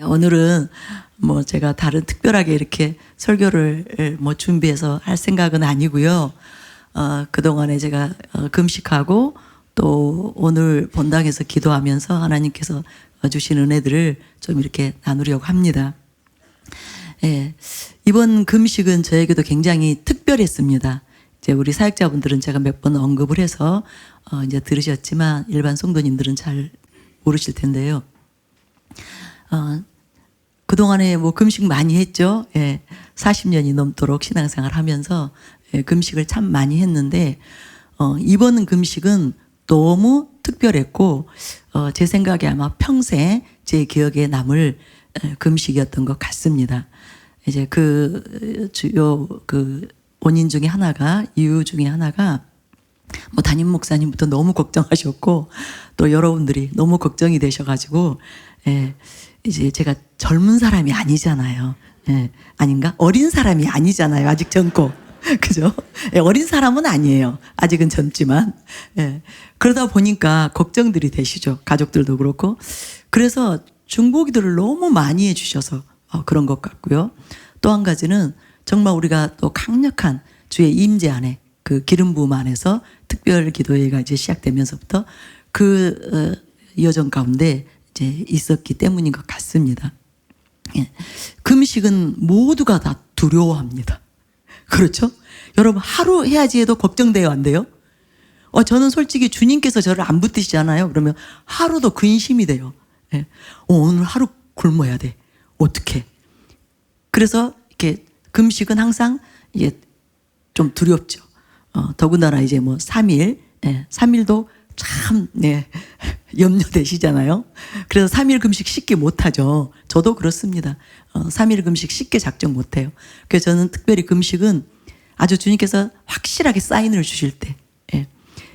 오늘은 뭐 제가 다른 특별하게 이렇게 설교를 뭐 준비해서 할 생각은 아니고요. 그동안에 제가 금식하고 또 오늘 본당에서 기도하면서 하나님께서 주신 은혜들을 좀 이렇게 나누려고 합니다. 예, 이번 금식은 저에게도 굉장히 특별했습니다. 이제 우리 사역자분들은 제가 몇 번 언급을 해서 이제 들으셨지만 일반 성도님들은 잘 모르실 텐데요. 그동안에 뭐 금식 많이 했죠. 예, 40년이 넘도록 신앙생활 하면서 금식을 참 많이 했는데, 이번 금식은 너무 특별했고, 제 생각에 아마 평생 제 기억에 남을 금식이었던 것 같습니다. 이제 주요 원인 중에 하나가, 이유 중에 하나가, 뭐 담임 목사님부터 너무 걱정하셨고, 또 여러분들이 너무 걱정이 되셔가지고, 이제 제가 젊은 사람이 아니잖아요. 아닌가? 어린 사람이 아니잖아요. 아직 젊고. 그죠? 어린 사람은 아니에요. 아직은 젊지만. 그러다 보니까 걱정들이 되시죠. 가족들도 그렇고. 그래서 중보기도를 너무 많이 해주셔서 그런 것 같고요. 또 한 가지는 정말 우리가 또 강력한 주의 임재 안에 그 기름 부음 안에서 특별 기도회가 이제 시작되면서부터 여정 가운데 이제 있었기 때문인 것 같습니다. 금식은 모두가 다 두려워합니다. 그렇죠? 여러분, 하루 해야지 해도 걱정돼요, 안 돼요? 저는 솔직히 주님께서 저를 안 붙드시잖아요. 그러면 하루도 근심이 돼요. 오늘 하루 굶어야 돼. 어떡해? 그래서 이렇게 금식은 항상 이제 좀 두렵죠. 더군다나 이제 뭐 3일, 3일도 참, 염려되시잖아요. 그래서 3일 금식 쉽게 못하죠. 저도 그렇습니다. 3일 금식 쉽게 작정 못해요. 그래서 저는 특별히 금식은 아주 주님께서 확실하게 사인을 주실 때.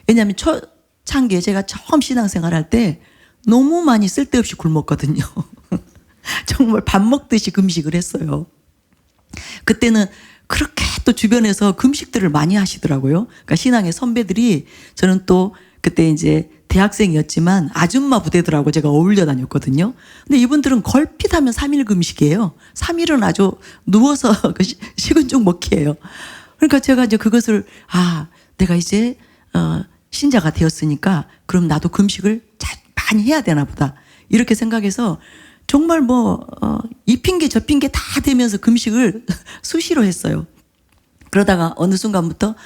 왜냐하면 초창기에 제가 처음 신앙생활 할 때 너무 많이 쓸데없이 굶었거든요. 정말 밥 먹듯이 금식을 했어요. 그때는 그렇게 또 주변에서 금식들을 많이 하시더라고요. 그러니까 신앙의 선배들이, 저는 또 그때 이제 대학생이었지만 아줌마 부대들하고 제가 어울려 다녔거든요. 근데 이분들은 걸핏하면 3일 금식이에요. 3일은 아주 누워서 식은 죽 먹기예요. 그러니까 제가 이제 그것을, 내가 이제 신자가 되었으니까 그럼 나도 금식을 많이 해야 되나 보다, 이렇게 생각해서 정말 이 핑계 저 핑계 다 대면서 금식을 수시로 했어요. 그러다가 어느 순간부터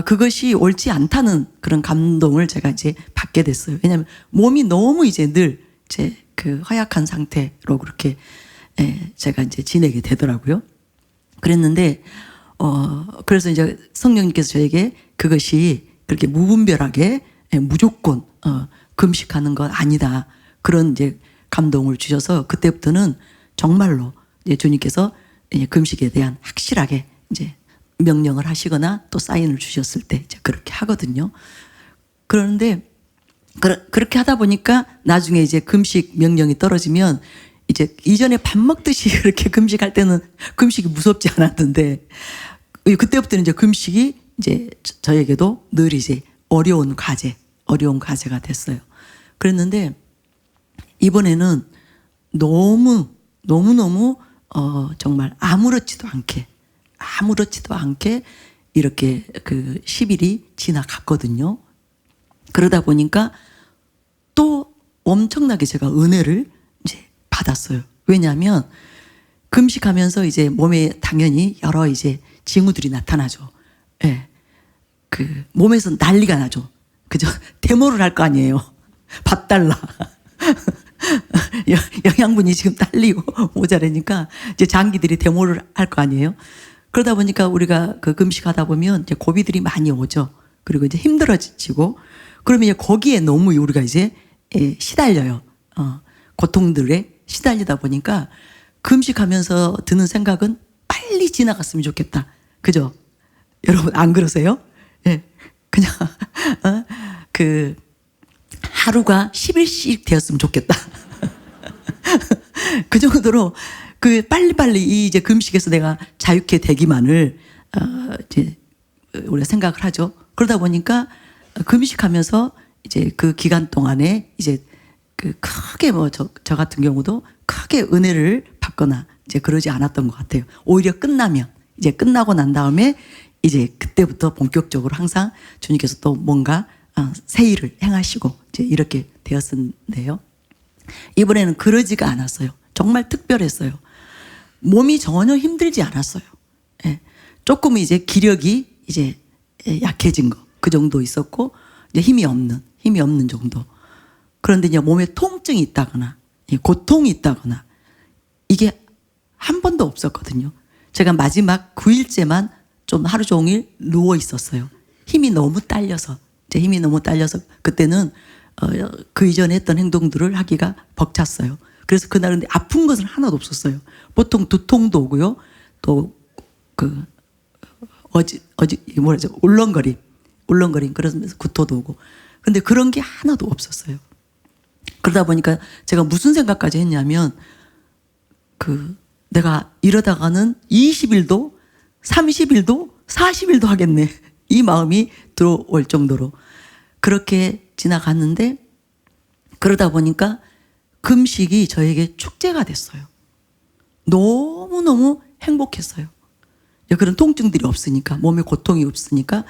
그것이 옳지 않다는 그런 감동을 제가 이제 받게 됐어요. 왜냐하면 몸이 너무 이제 늘 허약한 상태로 그렇게 제가 이제 지내게 되더라고요. 그랬는데, 그래서 이제 성령님께서 저에게 그것이 그렇게 무분별하게 무조건 금식하는 건 아니다, 그런 이제 감동을 주셔서 그때부터는 정말로 이제 주님께서 금식에 대한 확실하게 이제 명령을 하시거나 또 사인을 주셨을 때 이제 그렇게 하거든요. 그런데 그렇게 하다 보니까 나중에 이제 금식 명령이 떨어지면, 이제 이전에 밥 먹듯이 그렇게 금식할 때는 금식이 무섭지 않았는데, 그때부터는 이제 금식이 이제 저에게도 늘 이제 어려운 과제가 됐어요. 그랬는데 이번에는 너무너무 정말 아무렇지도 않게 이렇게 10일이 지나갔거든요. 그러다 보니까 또 엄청나게 제가 은혜를 이제 받았어요. 왜냐하면 금식하면서 이제 몸에 당연히 여러 이제 징후들이 나타나죠. 몸에서 난리가 나죠. 그죠? 데모를 할 거 아니에요. 밥 달라. 영양분이 지금 딸리고 모자라니까 이제 장기들이 데모를 할 거 아니에요. 그러다 보니까 우리가 금식하다 보면 이제 고비들이 많이 오죠. 그리고 이제 힘들어지고, 그러면 이제 거기에 너무 우리가 이제 시달려요. 고통들에 시달리다 보니까 금식하면서 드는 생각은 빨리 지나갔으면 좋겠다. 그죠? 여러분 안 그러세요? 그냥 하루가 10일씩 되었으면 좋겠다. 그 정도로 빨리빨리 이제 금식에서 내가 자유케 되기만을 이제 우리가 생각을 하죠. 그러다 보니까 금식하면서 이제 그 기간 동안에 이제 크게 저 같은 경우도 크게 은혜를 받거나 이제 그러지 않았던 것 같아요. 오히려 끝나면, 이제 끝나고 난 다음에 이제 그때부터 본격적으로 항상 주님께서 또 뭔가 새 일을 행하시고 이제 이렇게 되었는데요. 이번에는 그러지가 않았어요. 정말 특별했어요. 몸이 전혀 힘들지 않았어요. 예. 조금 이제 기력이 이제 약해진 거, 그 정도 있었고, 이제 힘이 없는 정도. 그런데 이제 몸에 통증이 있다거나, 고통이 있다거나, 이게 한 번도 없었거든요. 제가 마지막 9일째만 좀 하루 종일 누워 있었어요. 힘이 너무 딸려서, 그때는 그 이전에 했던 행동들을 하기가 벅찼어요. 그래서 그날은 아픈 것은 하나도 없었어요. 보통 두통도 오고요. 또 울렁거림 그러면서 구토도 오고. 근데 그런 게 하나도 없었어요. 그러다 보니까 제가 무슨 생각까지 했냐면, 내가 이러다가는 20일도, 30일도, 40일도 하겠네. 이 마음이 들어올 정도로 그렇게 지나갔는데, 그러다 보니까 금식이 저에게 축제가 됐어요. 너무너무 행복했어요. 그런 통증들이 없으니까, 몸에 고통이 없으니까.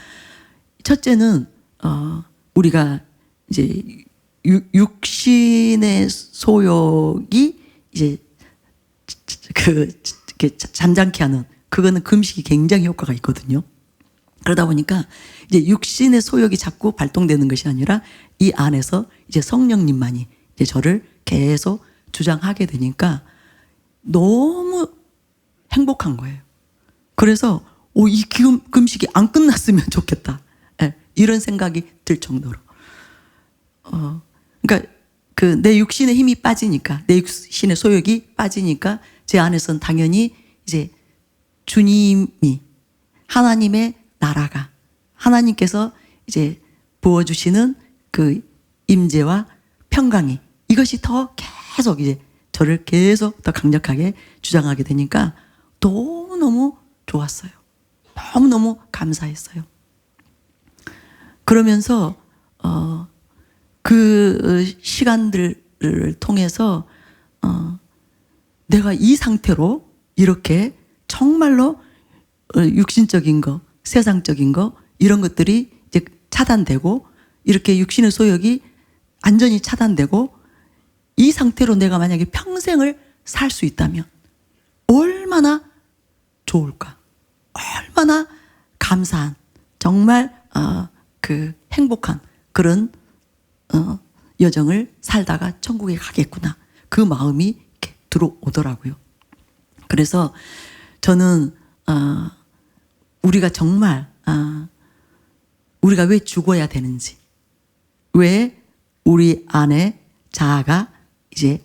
첫째는 우리가 이제 육신의 소욕이 이제 잠잠케 하는, 그거는 금식이 굉장히 효과가 있거든요. 그러다 보니까 이제 육신의 소욕이 자꾸 발동되는 것이 아니라 이 안에서 이제 성령님만이 이제 저를 계속 주장하게 되니까 너무 행복한 거예요. 그래서 이 금식이 안 끝났으면 좋겠다. 네, 이런 생각이 들 정도로. 그러니까 내 육신의 힘이 빠지니까, 내 육신의 소욕이 빠지니까 제 안에서는 당연히 이제 주님이, 하나님의 나라가, 하나님께서 이제 부어주시는 그 임재와 평강이, 이것이 더 계속 이제 저를 계속 더 강력하게 주장하게 되니까 너무너무 좋았어요. 너무너무 감사했어요. 그러면서 그 시간들을 통해서 내가 이 상태로 이렇게 정말로 육신적인 거, 세상적인 거, 이런 것들이 이제 차단되고, 이렇게 육신의 소욕이 완전히 차단되고, 이 상태로 내가 만약에 평생을 살 수 있다면 얼마나 좋을까? 얼마나 감사한, 정말 행복한 그런 여정을 살다가 천국에 가겠구나. 그 마음이 이렇게 들어오더라고요. 그래서 저는 우리가 정말 우리가 왜 죽어야 되는지, 왜 우리 안에 자아가 이제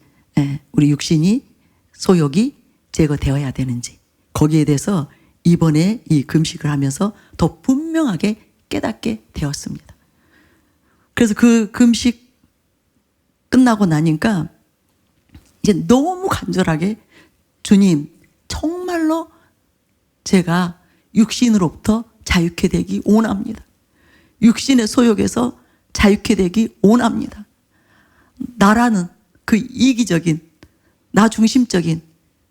우리 육신이, 소욕이 제거되어야 되는지, 거기에 대해서 이번에 이 금식을 하면서 더 분명하게 깨닫게 되었습니다. 그래서 그 금식 끝나고 나니까 이제 너무 간절하게, 주님, 정말로 제가 육신으로부터 자유케 되기 원합니다. 육신의 소욕에서 자유케 되기 원합니다. 나라는 그 이기적인, 나 중심적인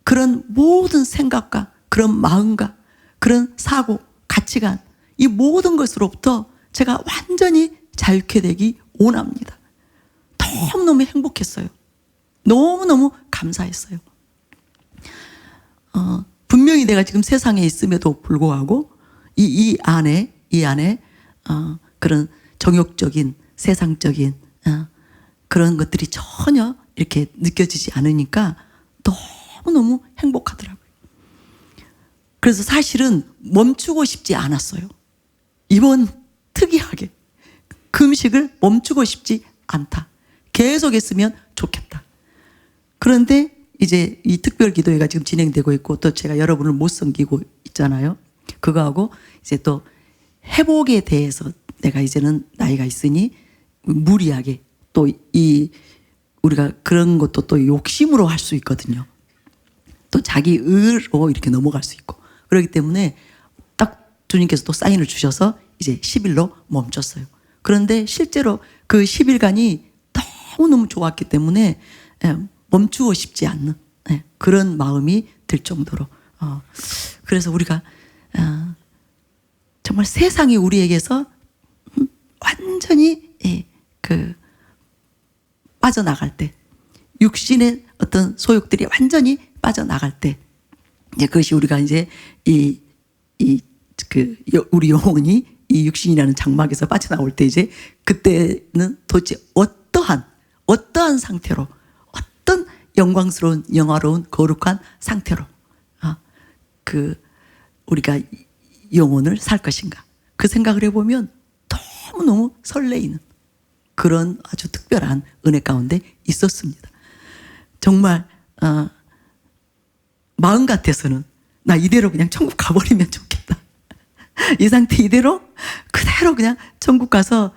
그런 모든 생각과 그런 마음과 그런 사고, 가치관, 이 모든 것으로부터 제가 완전히 자유케 되기 원합니다. 너무너무 행복했어요. 너무너무 감사했어요. 분명히 내가 지금 세상에 있음에도 불구하고 이 안에 그런 정욕적인, 세상적인 그런 것들이 전혀 이렇게 느껴지지 않으니까 너무너무 행복하더라고요. 그래서 사실은 멈추고 싶지 않았어요. 이번 특이하게 금식을 멈추고 싶지 않다. 계속 했으면 좋겠다. 그런데 이제 이 특별 기도회가 지금 진행되고 있고, 또 제가 여러분을 못 섬기고 있잖아요. 그거하고 이제 또 회복에 대해서 내가 이제는 나이가 있으니 무리하게 또 우리가 그런 것도 또 욕심으로 할 수 있거든요. 또 자기 의로 이렇게 넘어갈 수 있고. 그렇기 때문에 딱 주님께서 또 사인을 주셔서 이제 10일로 멈췄어요. 그런데 실제로 그 10일간이 너무너무 좋았기 때문에 멈추고 싶지 않는 네, 그런 마음이 들 정도로 그래서 우리가 정말 세상이 우리에게서 완전히 빠져나갈 때, 육신의 어떤 소욕들이 완전히 빠져나갈 때, 이제 그것이 우리가 이제 우리 영혼이 이 육신이라는 장막에서 빠져나올 때, 이제 그때는 도대체 어떠한 상태로, 어떤 영광스러운 영화로운 거룩한 상태로 우리가 영혼을 살 것인가, 그 생각을 해보면 너무너무 설레이는 그런 아주 특별한 은혜 가운데 있었습니다. 정말 마음 같아서는 나 이대로 그냥 천국 가버리면 좋겠다. 이 상태 이대로 그대로 그냥 천국 가서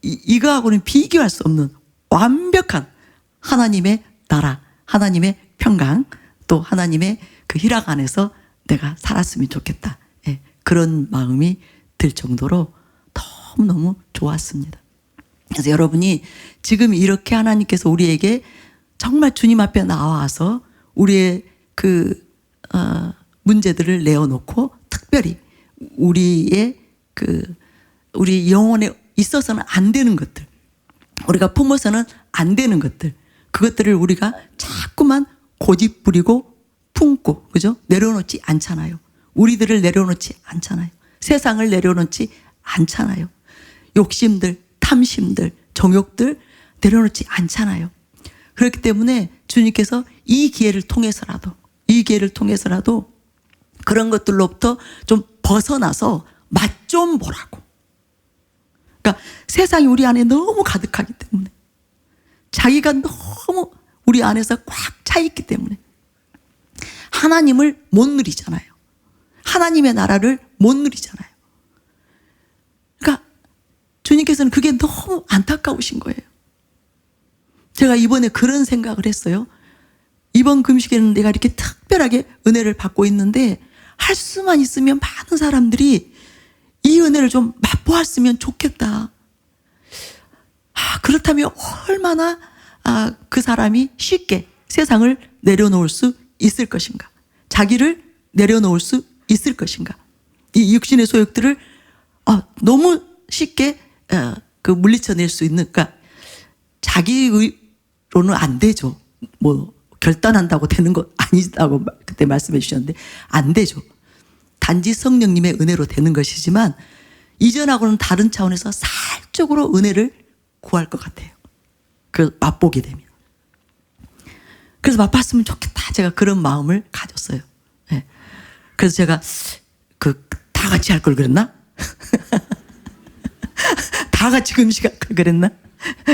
이거하고는 비교할 수 없는 완벽한 하나님의 나라, 하나님의 평강, 또 하나님의 그 희락 안에서 내가 살았으면 좋겠다. 예, 그런 마음이 들 정도로 너무너무 좋았습니다. 그래서 여러분이 지금 이렇게 하나님께서 우리에게 정말 주님 앞에 나와서 우리의 문제들을 내어놓고 특별히 우리 영혼에 있어서는 안 되는 것들, 우리가 품어서는 안 되는 것들, 그것들을 우리가 자꾸만 고집부리고 품고, 그죠? 내려놓지 않잖아요. 우리들을 내려놓지 않잖아요. 세상을 내려놓지 않잖아요. 욕심들, 탐심들, 정욕들 내려놓지 않잖아요. 그렇기 때문에 주님께서 이 기회를 통해서라도 그런 것들로부터 좀 벗어나서 맛 좀 보라고. 그러니까 세상이 우리 안에 너무 가득하기 때문에, 자기가 너무 우리 안에서 꽉 차 있기 때문에 하나님을 못 누리잖아요. 하나님의 나라를 못 누리잖아요. 그러니까 주님께서는 그게 너무 안타까우신 거예요. 제가 이번에 그런 생각을 했어요. 이번 금식에는 내가 이렇게 특별하게 은혜를 받고 있는데 할 수만 있으면 많은 사람들이 이 은혜를 좀 맛보았으면 좋겠다. 그렇다면 얼마나 그 사람이 쉽게 세상을 내려놓을 수 있을 것인가, 자기를 내려놓을 수 있을 것인가, 이 육신의 소욕들을 너무 쉽게 물리쳐낼 수 있는, 그러니까 자기로는 안 되죠. 뭐 결단한다고 되는 거 아니다고 그때 말씀해 주셨는데 안 되죠. 단지 성령님의 은혜로 되는 것이지만 이전하고는 다른 차원에서 살적으로 은혜를 구할 것 같아요. 그 맛보게 되면. 그래서 맛봤으면 좋겠다. 제가 그런 마음을 가졌어요. 네. 그래서 제가 다 같이 할 걸 그랬나? 다 같이 금식할 걸 그랬나?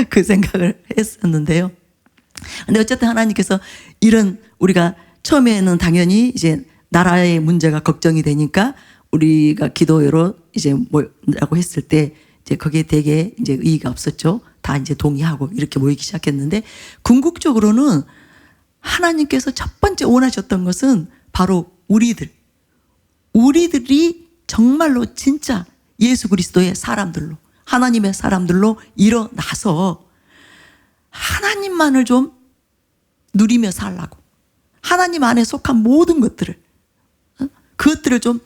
그 생각을 했었는데요. 근데 어쨌든 하나님께서 이런, 우리가 처음에는 당연히 이제 나라의 문제가 걱정이 되니까 우리가 기도회로 이제 뭐라고 했을 때 이제 거기에 되게 이제 의의가 없었죠. 다 이제 동의하고 이렇게 모이기 시작했는데, 궁극적으로는 하나님께서 첫 번째 원하셨던 것은 바로 우리들이 정말로 진짜 예수 그리스도의 사람들로, 하나님의 사람들로 일어나서 하나님만을 좀 누리며 살라고, 하나님 안에 속한 모든 것들을, 그것들을 좀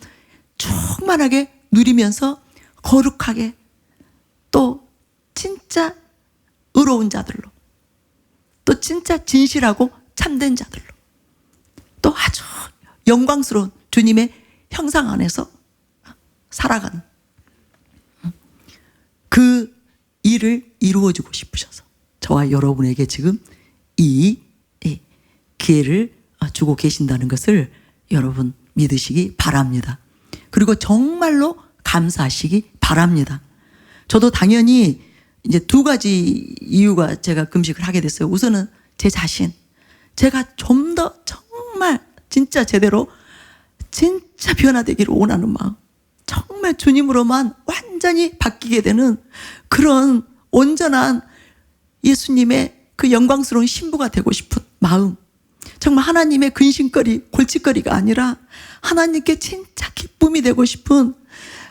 충만하게 누리면서 거룩하게, 또 진짜 의로운 자들로, 또 진짜 진실하고 참된 자들로, 또 아주 영광스러운 주님의 형상 안에서 살아가는 그 일을 이루어주고 싶으셔서 저와 여러분에게 지금 이 기회를 주고 계신다는 것을 여러분 믿으시기 바랍니다. 그리고 정말로 감사하시기 바랍니다. 저도 당연히 이제 두 가지 이유가 제가 금식을 하게 됐어요. 우선은 제 자신, 제가 좀 더 정말 진짜 제대로 진짜 변화되기를 원하는 마음, 정말 주님으로만 완전히 바뀌게 되는 그런 온전한 예수님의 그 영광스러운 신부가 되고 싶은 마음, 정말 하나님의 근심거리, 골칫거리가 아니라 하나님께 진짜 기쁨이 되고 싶은,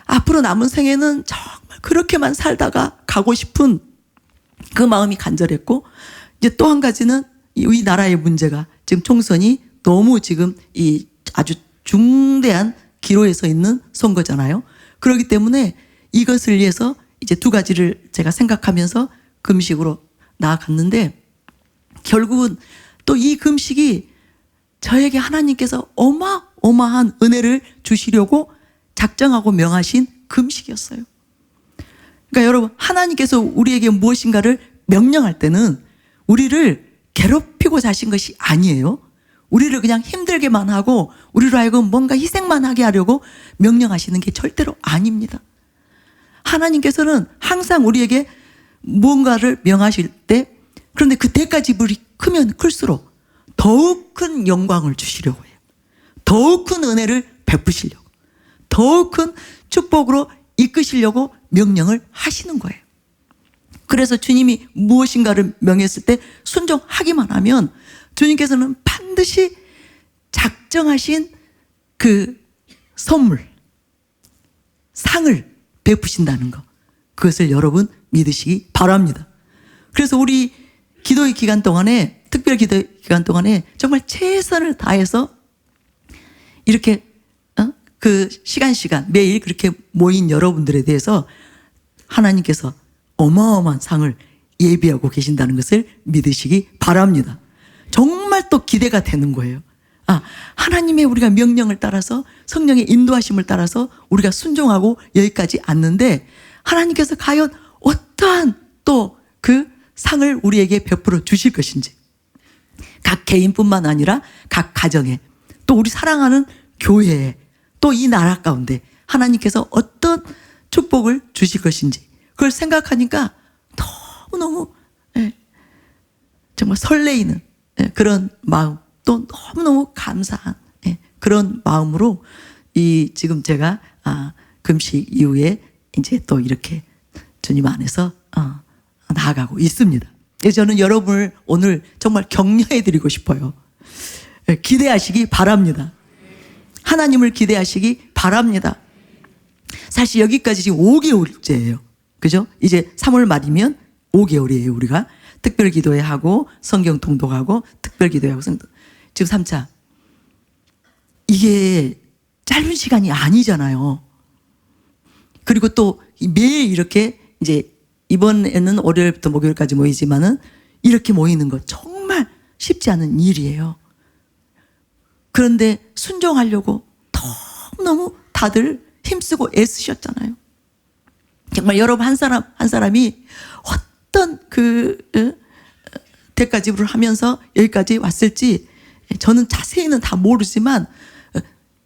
앞으로 남은 생에는 정말 그렇게만 살다가 가고 싶은 그 마음이 간절했고, 이제 또 한 가지는 이 나라의 문제가 지금 총선이 너무 지금 이 아주 중대한 기로에 서 있는 선거잖아요. 그렇기 때문에 이것을 위해서 이제 두 가지를 제가 생각하면서 금식으로 나아갔는데, 결국은 또 이 금식이 저에게 하나님께서 어마어마한 은혜를 주시려고 작정하고 명하신 금식이었어요. 그러니까 여러분, 하나님께서 우리에게 무엇인가를 명령할 때는 우리를 괴롭히고 사신 것이 아니에요. 우리를 그냥 힘들게만 하고 우리로 하여금 뭔가 희생만 하게 하려고 명령하시는 게 절대로 아닙니다. 하나님께서는 항상 우리에게 무언가를 명하실 때, 그런데 그 대가 지불이 크면 클수록 더욱 큰 영광을 주시려고 해요. 더욱 큰 은혜를 베푸시려고, 더욱 큰 축복으로 이끄시려고 명령을 하시는 거예요. 그래서 주님이 무엇인가를 명했을 때 순종하기만 하면 주님께서는 반드시 작정하신 그 선물, 상을 베푸신다는 것, 그것을 여러분 믿으시기 바랍니다. 그래서 우리 기도의 기간 동안에, 특별 기도의 기간 동안에 정말 최선을 다해서 이렇게 그 시간 매일 그렇게 모인 여러분들에 대해서 하나님께서 어마어마한 상을 예비하고 계신다는 것을 믿으시기 바랍니다. 정말 또 기대가 되는 거예요. 하나님의 우리가 명령을 따라서, 성령의 인도하심을 따라서 우리가 순종하고 여기까지 왔는데, 하나님께서 과연 어떠한 또 그 상을 우리에게 베풀어 주실 것인지, 각 개인뿐만 아니라 각 가정에, 또 우리 사랑하는 교회에, 또 이 나라 가운데 하나님께서 어떤 축복을 주실 것인지, 그걸 생각하니까 너무너무 정말 설레이는 그런 마음, 또 너무너무 감사한 그런 마음으로 이 지금 제가 금식 이후에 이제 또 이렇게 주님 안에서 나아가고 있습니다. 저는 여러분을 오늘 정말 격려해 드리고 싶어요. 기대하시기 바랍니다. 하나님을 기대하시기 바랍니다. 사실 여기까지 지금 5개월째예요. 그죠? 이제 3월 말이면 5개월이에요. 우리가 특별 기도회 하고 성경 통독하고 특별 기도회 하고 지금 3차. 이게 짧은 시간이 아니잖아요. 그리고 또 매일 이렇게 이제 이번에는 월요일부터 목요일까지 모이지만은 이렇게 모이는 거 정말 쉽지 않은 일이에요. 그런데 순종하려고 너무너무 다들 힘쓰고 애쓰셨잖아요. 정말 여러분 한 사람 한 사람이 어떤 대가 지불을 하면서 여기까지 왔을지 저는 자세히는 다 모르지만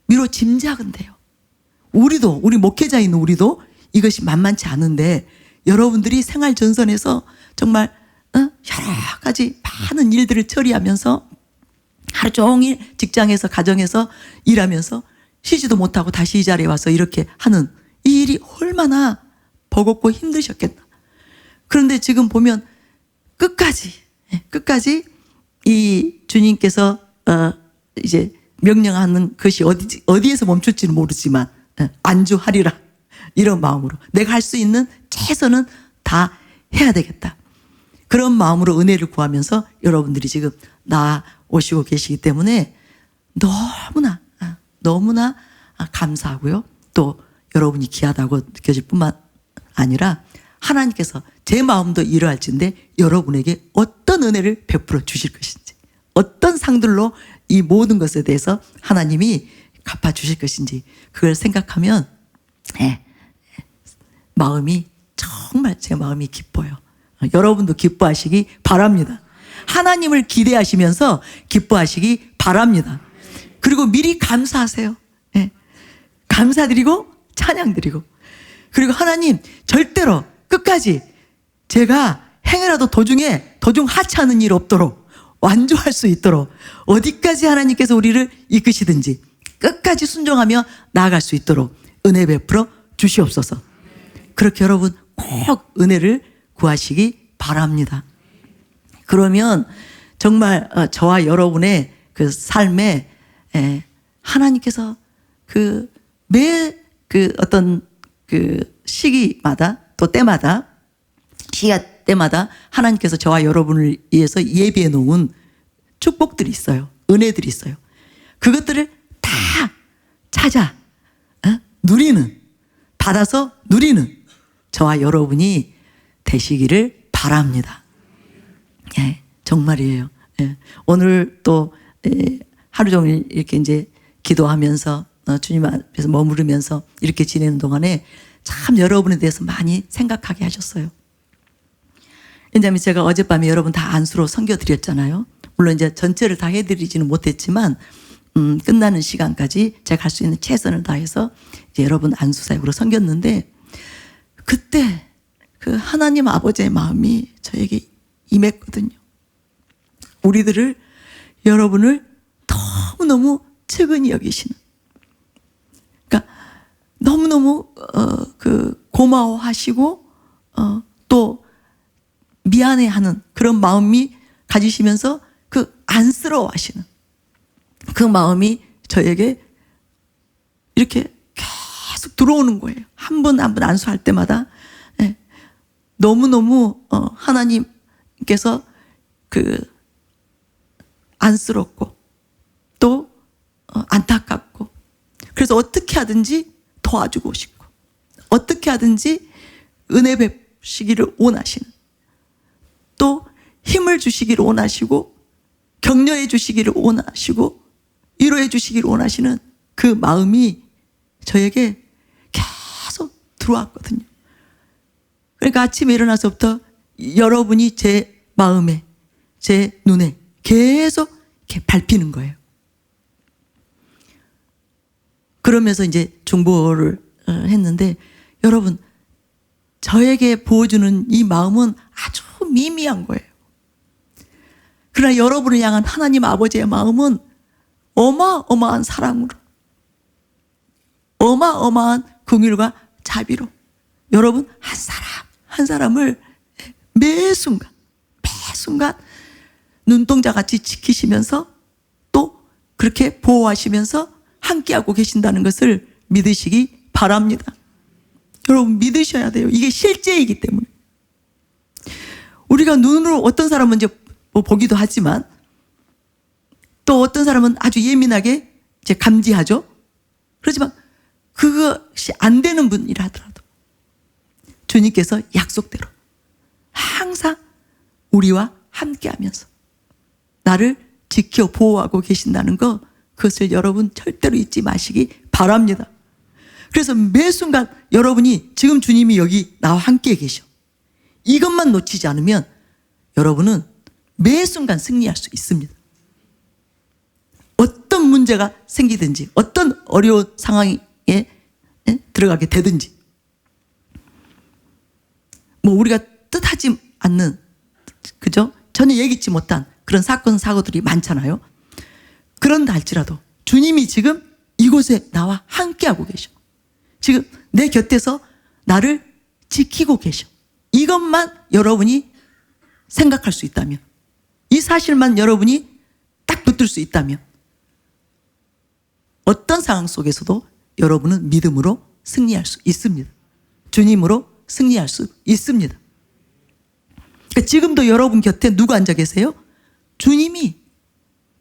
미로 짐작은 돼요. 우리 목회자인 우리도 이것이 만만치 않은데, 여러분들이 생활 전선에서 정말 여러 가지 많은 일들을 처리하면서 하루 종일 직장에서 가정에서 일하면서 쉬지도 못하고 다시 이 자리에 와서 이렇게 하는 이 일이 얼마나 버겁고 힘드셨겠나. 그런데 지금 보면 끝까지 이 주님께서 이제 명령하는 것이 어디에서 멈출지는 모르지만 안주하리라, 이런 마음으로 내가 할 수 있는 최선은 다 해야 되겠다, 그런 마음으로 은혜를 구하면서 여러분들이 지금 나오시고 계시기 때문에 너무나 감사하고요. 또 여러분이 귀하다고 느껴질 뿐만 아니라 하나님께서 제 마음도 이러할진데 여러분에게 어떤 은혜를 베풀어 주실 것인지, 어떤 상들로 이 모든 것에 대해서 하나님이 갚아주실 것인지, 그걸 생각하면 마음이 정말 제 마음이 기뻐요. 여러분도 기뻐하시기 바랍니다. 하나님을 기대하시면서 기뻐하시기 바랍니다. 그리고 미리 감사하세요. 감사드리고 찬양드리고, 그리고 하나님 절대로 끝까지 제가 행여라도 도중 하차하는 일 없도록, 완주할 수 있도록 어디까지 하나님께서 우리를 이끄시든지 끝까지 순종하며 나아갈 수 있도록 은혜 베풀어 주시옵소서. 그렇게 여러분 꼭 은혜를 구하시기 바랍니다. 그러면 정말 저와 여러분의 그 삶에 하나님께서 매 어떤 시기마다 또 때마다 하나님께서 저와 여러분을 위해서 예비해 놓은 축복들이 있어요. 은혜들이 있어요. 그것들을 다 찾아 누리는, 받아서 누리는 저와 여러분이 되시기를 바랍니다. 예, 정말이에요. 예, 오늘 또 하루 종일 이렇게 이제 기도하면서 주님 앞에서 머무르면서 이렇게 지내는 동안에 참 여러분에 대해서 많이 생각하게 하셨어요. 왜냐하면 제가 어젯밤에 여러분 다 안수로 섬겨드렸잖아요. 물론 이제 전체를 다 해드리지는 못했지만 끝나는 시간까지 제가 할 수 있는 최선을 다해서 이제 여러분 안수사역으로 섬겼는데, 그때 그 하나님 아버지의 마음이 저에게 임했거든요. 우리들을, 여러분을 너무너무 측은히 여기시는, 그러니까 너무너무 고마워하시고 또 미안해하는 그런 마음이 가지시면서 그 안쓰러워하시는 그 마음이 저에게 이렇게 계속 들어오는 거예요. 한 번 한 번 안수할 때마다. 예, 너무너무 하나님께서 그 안쓰럽고 또 안타깝고, 그래서 어떻게 하든지 도와주고 싶고 어떻게 하든지 은혜 베푸시기를 원하시는, 또 힘을 주시기를 원하시고 격려해 주시기를 원하시고 위로해 주시기를 원하시는 그 마음이 저에게 계속 들어왔거든요. 그러니까 아침에 일어나서부터 여러분이 제 마음에, 제 눈에 계속 이렇게 밟히는 거예요. 그러면서 이제 중보를 했는데, 여러분 저에게 보여주는 이 마음은 아주 미미한 거예요. 그러나 여러분을 향한 하나님 아버지의 마음은 어마어마한 사랑으로, 어마어마한 긍휼과 자비로 여러분 한 사람 한 사람을 매 순간 눈동자같이 지키시면서 또 그렇게 보호하시면서 함께하고 계신다는 것을 믿으시기 바랍니다. 여러분 믿으셔야 돼요. 이게 실제이기 때문에. 우리가 눈으로 어떤 사람은 이제 보기도 하지만 또 어떤 사람은 아주 예민하게 이제 감지하죠. 그렇지만 그것이 안 되는 분이라 하더라도 주님께서 약속대로 항상 우리와 함께하면서 나를 지켜 보호하고 계신다는 거, 그것을 여러분 절대로 잊지 마시기 바랍니다. 그래서 매 순간 여러분이 지금 주님이 여기 나와 함께 계셔, 이것만 놓치지 않으면 여러분은 매 순간 승리할 수 있습니다. 어떤 문제가 생기든지 어떤 어려운 상황에 들어가게 되든지, 뭐 우리가 뜻하지 않는, 그죠? 전혀 예기치 못한 그런 사건 사고들이 많잖아요. 그런다 할지라도 주님이 지금 이곳에 나와 함께하고 계셔. 지금 내 곁에서 나를 지키고 계셔. 이것만 여러분이 생각할 수 있다면, 이 사실만 여러분이 딱 붙들 수 있다면 어떤 상황 속에서도 여러분은 믿음으로 승리할 수 있습니다. 주님으로 승리할 수 있습니다. 그러니까 지금도 여러분 곁에 누가 앉아 계세요? 주님이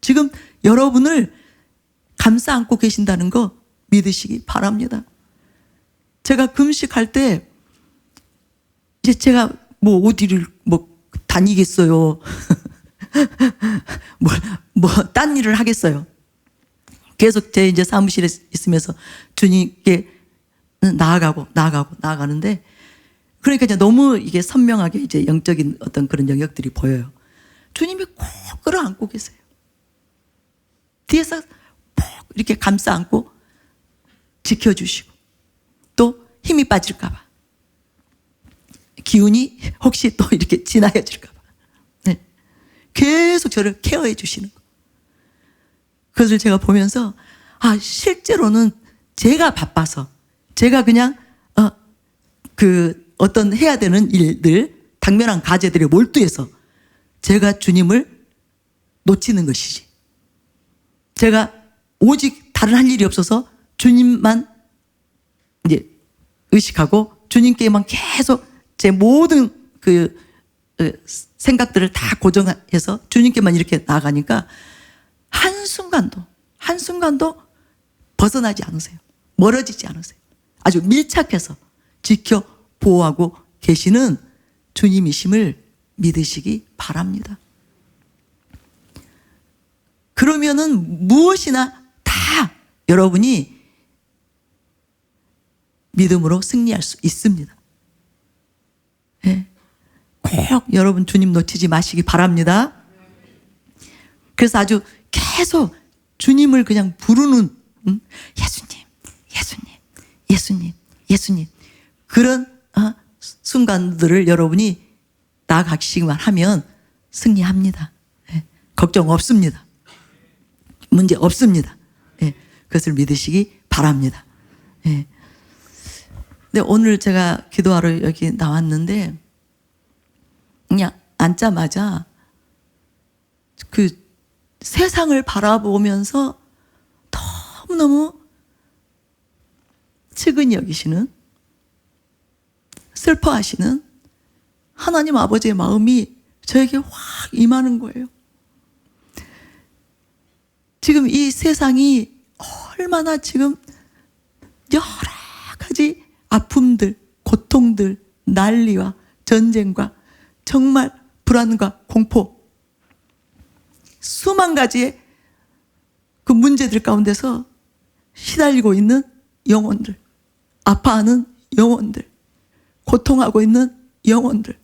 지금 여러분을 감싸 안고 계신다는 거 믿으시기 바랍니다. 제가 금식할 때 이제 제가 뭐 어디를 뭐 다니겠어요. 딴 일을 하겠어요. 계속 제 이제 사무실에 있으면서 주님께 나아가는데, 그러니까 이제 너무 이게 선명하게 이제 영적인 어떤 그런 영역들이 보여요. 주님이 꼭 끌어안고 계세요. 뒤에서 꼭 이렇게 감싸 안고 지켜주시고, 또 힘이 빠질까봐, 기운이 혹시 또 이렇게 지나쳐질까봐, 네, 계속 저를 케어해 주시는 거. 그것을 제가 보면서 실제로는 제가 바빠서, 제가 그냥 어떤 해야 되는 일들, 당면한 과제들에 몰두해서 제가 주님을 놓치는 것이지, 제가 오직 다른 할 일이 없어서 주님만 이제 의식하고 주님께만 계속 제 모든 그 생각들을 다 고정해서 주님께만 이렇게 나아가니까 한순간도 벗어나지 않으세요. 멀어지지 않으세요. 아주 밀착해서 지켜 보호하고 계시는 주님이심을 믿으시기 바랍니다. 그러면은 무엇이나 다 여러분이 믿음으로 승리할 수 있습니다. 네. 꼭 여러분 주님 놓치지 마시기 바랍니다. 그래서 아주 계속 주님을 그냥 부르는 예수님 그런 순간들을 여러분이 나아가시기만 하면 승리합니다. 네. 걱정 없습니다. 문제 없습니다. 네. 그것을 믿으시기 바랍니다. 네. 근데 오늘 제가 기도하러 여기 나왔는데 그냥 앉자마자 그 세상을 바라보면서 너무너무 측은히 여기시는, 슬퍼하시는 하나님 아버지의 마음이 저에게 확 임하는 거예요. 지금 이 세상이 얼마나 지금 여러 가지 아픔들, 고통들, 난리와 전쟁과 정말 불안과 공포, 수만 가지의 그 문제들 가운데서 시달리고 있는 영혼들, 아파하는 영혼들, 고통하고 있는 영혼들,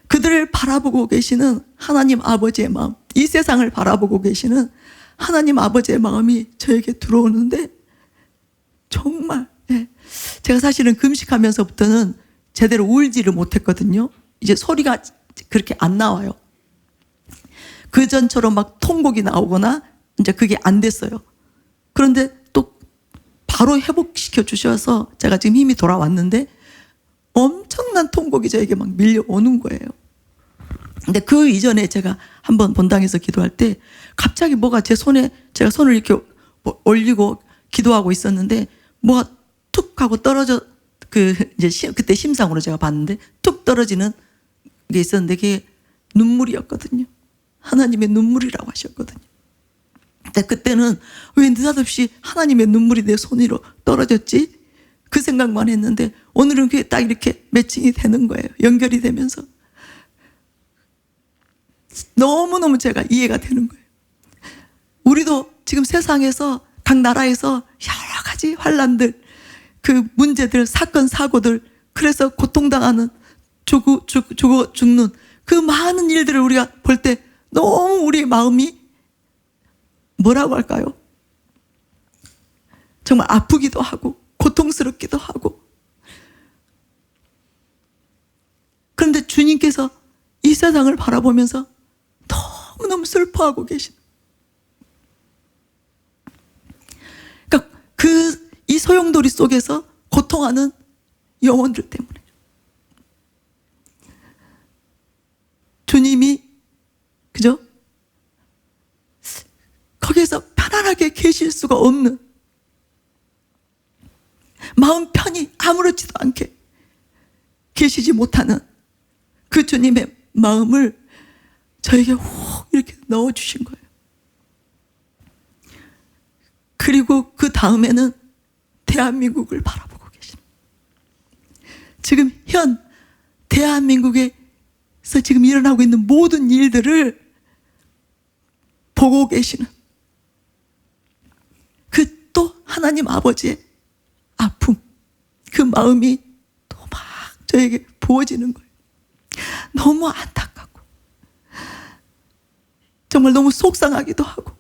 그들을 바라보고 계시는 하나님 아버지의 마음, 이 세상을 바라보고 계시는 하나님 아버지의 마음이 저에게 들어오는데 정말 제가 사실은 금식하면서부터는 제대로 울지를 못했거든요. 이제 소리가 그렇게 안 나와요. 그 전처럼 막 통곡이 나오거나 이제 그게 안 됐어요. 그런데 또 바로 회복시켜 주셔서 제가 지금 힘이 돌아왔는데 엄청난 통곡이 저에게 막 밀려오는 거예요. 근데 그 이전에 제가 한번 본당에서 기도할 때 갑자기 뭐가 제 손에, 제가 손을 이렇게 올리고 기도하고 있었는데 뭐가 툭 하고 떨어져, 그때 심상으로 제가 봤는데 툭 떨어지는 게 있었는데 그게 눈물이었거든요. 하나님의 눈물이라고 하셨거든요. 근데 그때는 왜 느닷없이 하나님의 눈물이 내 손 위로 떨어졌지? 그 생각만 했는데 오늘은 그게 딱 이렇게 매칭이 되는 거예요. 연결이 되면서 너무너무 제가 이해가 되는 거예요. 우리도 지금 세상에서 각 나라에서 여러 가지 환란들, 그 문제들, 사건, 사고들, 그래서 고통당하는, 죽는 그 많은 일들을 우리가 볼 때 너무 우리의 마음이 뭐라고 할까요? 정말 아프기도 하고 고통스럽기도 하고. 그런데 주님께서 이 세상을 바라보면서 너무너무 슬퍼하고 계신, 그러니까 이 소용돌이 속에서 고통하는 영혼들 때문에 주님이 그죠? 거기에서 편안하게 계실 수가 없는, 마음 편히 아무렇지도 않게 계시지 못하는 그 주님의 마음을 저에게 훅 이렇게 넣어주신 거예요. 그리고 그 다음에는 대한민국을 바라보고 계신, 지금 현 대한민국에서 지금 일어나고 있는 모든 일들을 보고 계시는 그 또 하나님 아버지의 아픔, 그 마음이 또 막 저에게 부어지는 거예요. 너무 안타깝고 정말 너무 속상하기도 하고,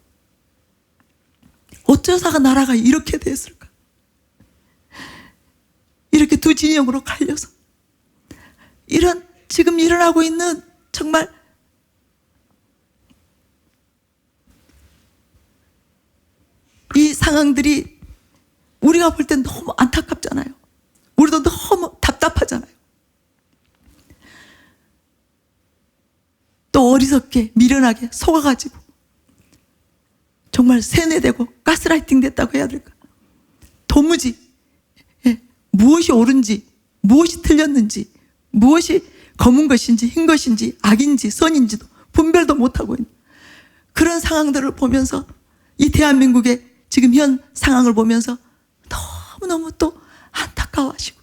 어쩌다가 나라가 이렇게 됐을까? 이렇게 두 진영으로 갈려서 이런 지금 일어나고 있는 정말 이 상황들이 우리가 볼 땐 너무 안타깝잖아요. 우리도 너무 답답하잖아요. 또 어리석게 미련하게 속아가지고 정말 세뇌되고 가스라이팅 됐다고 해야 될까? 도무지 무엇이 옳은지 무엇이 틀렸는지 무엇이 검은 것인지 흰 것인지 악인지 선인지도 분별도 못하고 있는 그런 상황들을 보면서 이 대한민국의 지금 현 상황을 보면서 너무너무 또 안타까워하시고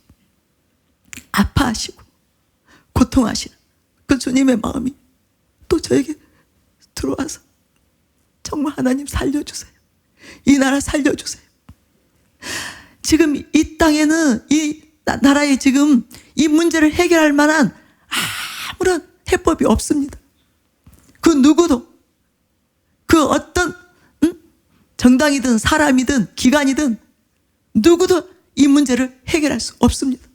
아파하시고 고통하시는 그 주님의 마음이 또 저에게 들어와서 정말 하나님 살려주세요. 이 나라 살려주세요. 지금 이 땅에는 이 나라에 지금 이 문제를 해결할 만한 아무런 해법이 없습니다. 그 누구도 그 어떤 정당이든 사람이든 기관이든 누구도 이 문제를 해결할 수 없습니다.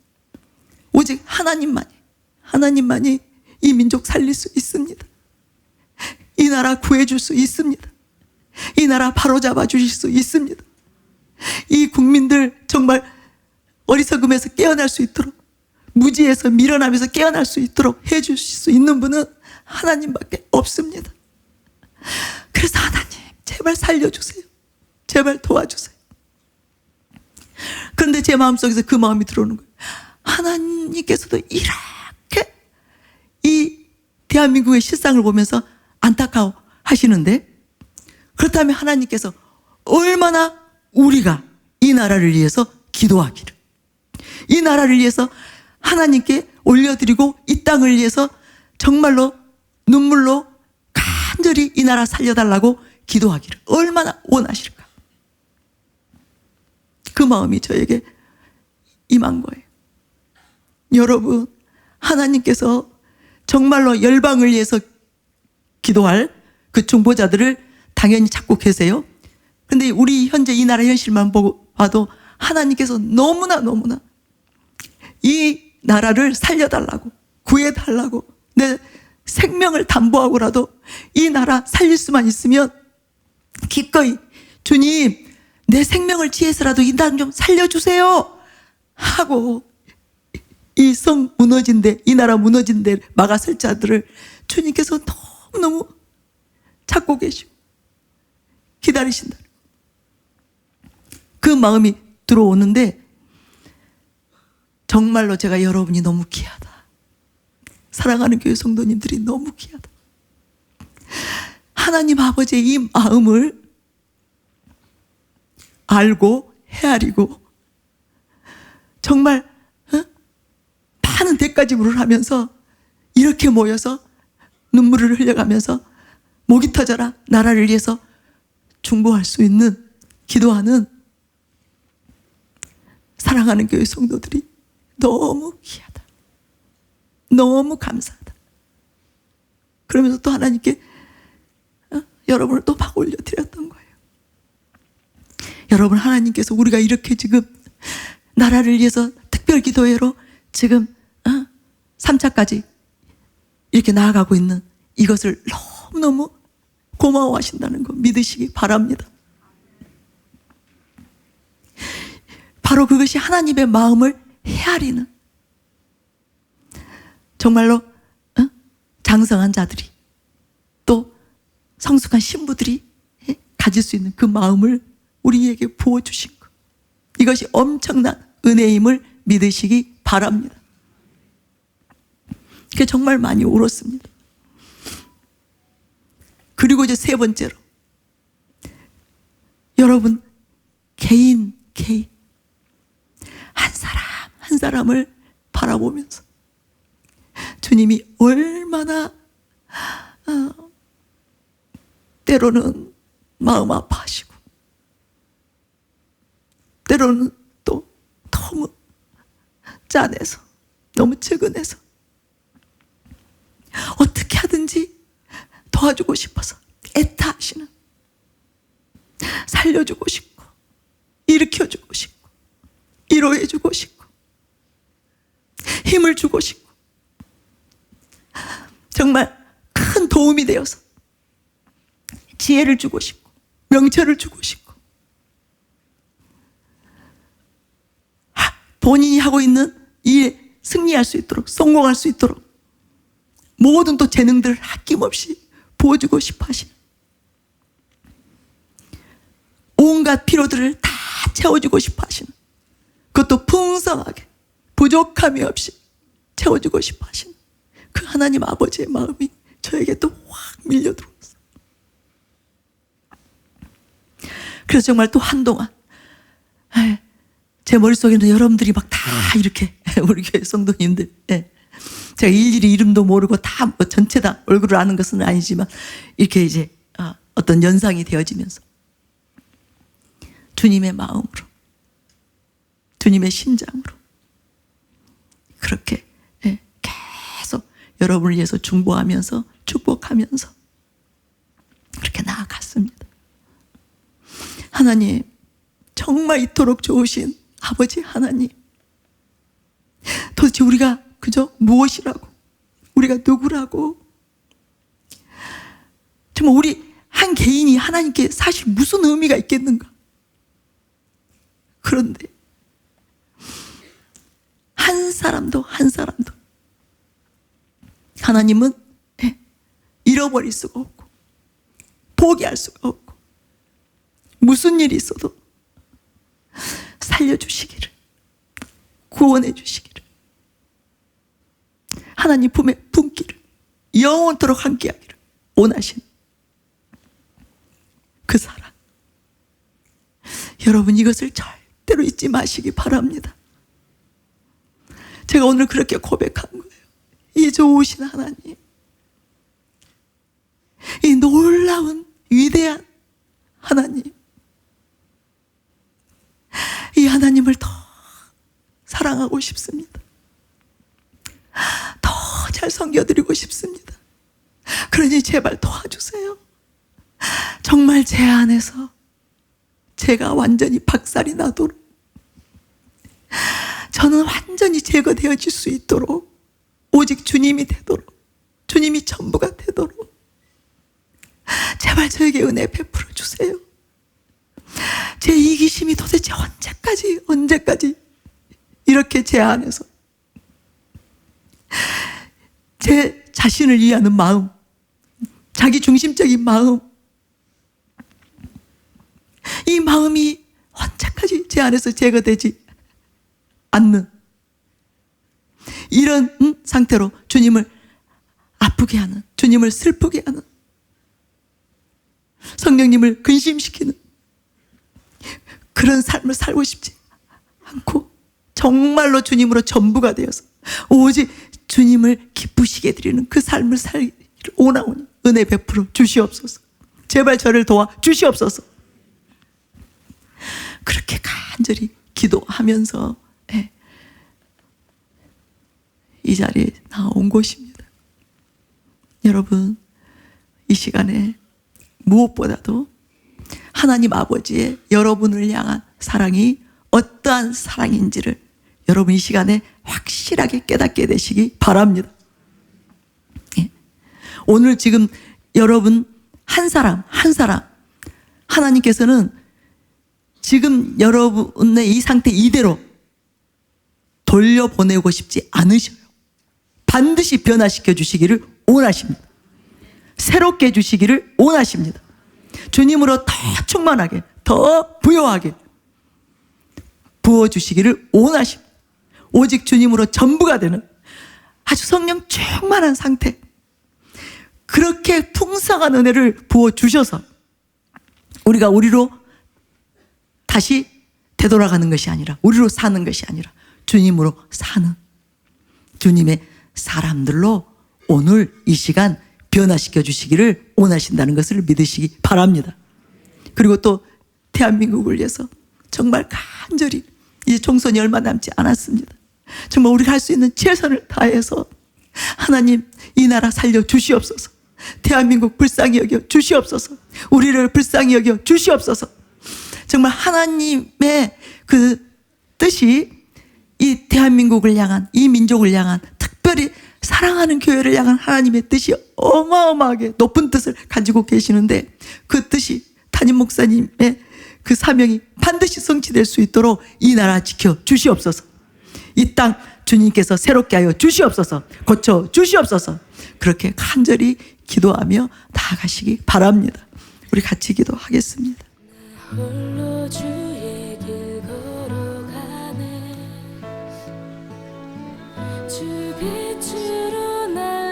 오직 하나님만이 이 민족 살릴 수 있습니다. 이 나라 구해줄 수 있습니다. 이 나라 바로잡아 주실 수 있습니다. 이 국민들 정말 어리석음에서 깨어날 수 있도록 무지에서 밀어나면서 깨어날 수 있도록 해주실 수 있는 분은 하나님밖에 없습니다. 그래서 하나님 제발 살려주세요. 제발 도와주세요. 그런데 제 마음속에서 그 마음이 들어오는 거예요. 하나님께서도 이렇게 이 대한민국의 실상을 보면서 안타까워 하시는데, 그렇다면 하나님께서 얼마나 우리가 이 나라를 위해서 기도하기를, 이 나라를 위해서 하나님께 올려드리고 이 땅을 위해서 정말로 눈물로 간절히 이 나라 살려달라고 기도하기를 얼마나 원하실까. 그 마음이 저에게 임한 거예요. 여러분, 하나님께서 정말로 열방을 위해서 기도할 그 중보자들을 당연히 찾고 계세요. 근데 우리 현재 이 나라 현실만 봐도 하나님께서 너무나 이 나라를 살려달라고, 구해달라고, 내 생명을 담보하고라도 이 나라 살릴 수만 있으면 기꺼이 주님 내 생명을 취해서라도 이 나라 좀 살려주세요 하고 이 성 무너진 데, 이 나라 무너진 데 막아설 자들을 주님께서 너무너무 찾고 계시고 기다리신다. 그 마음이 들어오는데 정말로 제가 여러분이 너무 귀하다. 사랑하는 교회 성도님들이 너무 귀하다. 하나님 아버지의 이 마음을 알고 헤아리고 정말 많은 대가지불을 하면서 이렇게 모여서 눈물을 흘려가면서 목이 터져라 나라를 위해서 중보할 수 있는, 기도하는 사랑하는 교회 성도들이 너무 귀하다. 너무 감사하다. 그러면서 또 하나님께 여러분을 또 막 올려드렸던 거예요. 여러분, 하나님께서 우리가 이렇게 지금 나라를 위해서 특별 기도회로 지금 3차까지 이렇게 나아가고 있는 이것을 너무너무 고마워하신다는 거 믿으시기 바랍니다. 바로 그것이 하나님의 마음을 헤아리는, 정말로 장성한 자들이 또 성숙한 신부들이 가질 수 있는 그 마음을 우리에게 부어주신 것, 이것이 엄청난 은혜임을 믿으시기 바랍니다. 그게 정말 많이 울었습니다. 그리고 이제 세 번째로, 여러분 개인 한 사람 한 사람을 바라보면서 주님이 얼마나 때로는 마음 아파하시고 때로는 또 너무 짠해서 너무 측은해서 어떻게 하든지 도와주고 싶어서 애타하시는, 살려주고 싶고 일으켜주고 싶고 위로해주고 싶고 힘을 주고 싶고 정말 큰 도움이 되어서 지혜를 주고 싶고 명철을 주고 싶고 본인이 하고 있는 일에 승리할 수 있도록, 성공할 수 있도록 모든 또 재능들을 아낌없이 부어주고 싶어 하시는, 온갖 필요들을 다 채워주고 싶어 하시는, 그것도 풍성하게 부족함이 없이 채워주고 싶어 하시는 그 하나님 아버지의 마음이 저에게 또 확 밀려 들어왔어요. 그래서 정말 또 한동안 제 머릿속에는 여러분들이 막 다 이렇게 우리 교회 성도님들 제가 일일이 이름도 모르고 다 전체 다 얼굴을 아는 것은 아니지만 이렇게 이제 어떤 연상이 되어지면서 주님의 마음으로 주님의 심장으로 그렇게 계속 여러분을 위해서 중보하면서 축복하면서 그렇게 나아갔습니다. 하나님, 정말 이토록 좋으신 아버지 하나님, 도대체 우리가 그저 무엇이라고, 우리가 누구라고, 정말 우리 한 개인이 하나님께 사실 무슨 의미가 있겠는가. 그런데 한 사람도 하나님은 잃어버릴 수가 없고 포기할 수가 없고 무슨 일이 있어도 살려주시기를, 구원해 주시기를, 하나님 품에 품기를, 영원토록 함께하기를 원하신 그 사랑, 여러분 이것을 절대로 잊지 마시기 바랍니다. 제가 오늘 그렇게 고백한 거예요. 이 좋으신 하나님, 이 놀라운 위대한 하나님, 이 하나님을 더 사랑하고 싶습니다. 더 잘 섬겨드리고 싶습니다. 그러니 제발 도와주세요. 정말 제 안에서 제가 완전히 박살이 나도록, 저는 완전히 제거되어질 수 있도록, 오직 주님이 되도록, 주님이 전부가 되도록 제발 저에게 은혜 베풀어 주세요. 제 이기심이 도대체 언제까지 이렇게 제 안에서 제 자신을 이해하는 마음, 자기 중심적인 마음, 이 마음이 언제까지 제 안에서 제거되지 않는 이런 상태로 주님을 아프게 하는, 주님을 슬프게 하는, 성령님을 근심시키는 그런 삶을 살고 싶지 않고 정말로 주님으로 전부가 되어서 오직 주님을 기쁘시게 드리는 그 삶을 살기를 원하오니 은혜 베풀어 주시옵소서. 제발 저를 도와 주시옵소서. 그렇게 간절히 기도하면서 이 자리에 나온 것입니다. 여러분, 이 시간에 무엇보다도 하나님 아버지의 여러분을 향한 사랑이 어떠한 사랑인지를 여러분 이 시간에 확실하게 깨닫게 되시기 바랍니다. 오늘 지금 여러분 한 사람 하나님께서는 지금 여러분의 이 상태 이대로 돌려보내고 싶지 않으셔요. 반드시 변화시켜 주시기를 원하십니다. 새롭게 해주시기를 원하십니다. 주님으로 더 충만하게, 더 부요하게 부어주시기를 원하십니다. 오직 주님으로 전부가 되는 아주 성령 충만한 상태, 그렇게 풍성한 은혜를 부어주셔서 우리가 우리로 다시 되돌아가는 것이 아니라, 우리로 사는 것이 아니라 주님으로 사는 주님의 사람들로 오늘 이 시간 변화시켜 주시기를 원하신다는 것을 믿으시기 바랍니다. 그리고 또 대한민국을 위해서 정말 간절히, 이제 총선이 얼마 남지 않았습니다. 정말 우리가 할 수 있는 최선을 다해서 하나님 이 나라 살려 주시옵소서. 대한민국 불쌍히 여겨 주시옵소서. 우리를 불쌍히 여겨 주시옵소서. 정말 하나님의 그 뜻이 이 대한민국을 향한, 이 민족을 향한, 특별히 사랑하는 교회를 향한 하나님의 뜻이 어마어마하게 높은 뜻을 가지고 계시는데, 그 뜻이 담임 목사님의 그 사명이 반드시 성취될 수 있도록 이 나라 지켜 주시옵소서. 이 땅 주님께서 새롭게 하여 주시옵소서. 고쳐 주시옵소서. 그렇게 간절히 기도하며 나아가시기 바랍니다. 우리 같이 기도하겠습니다. 홀로 주의 길 걸어가네. 주 빛으로 날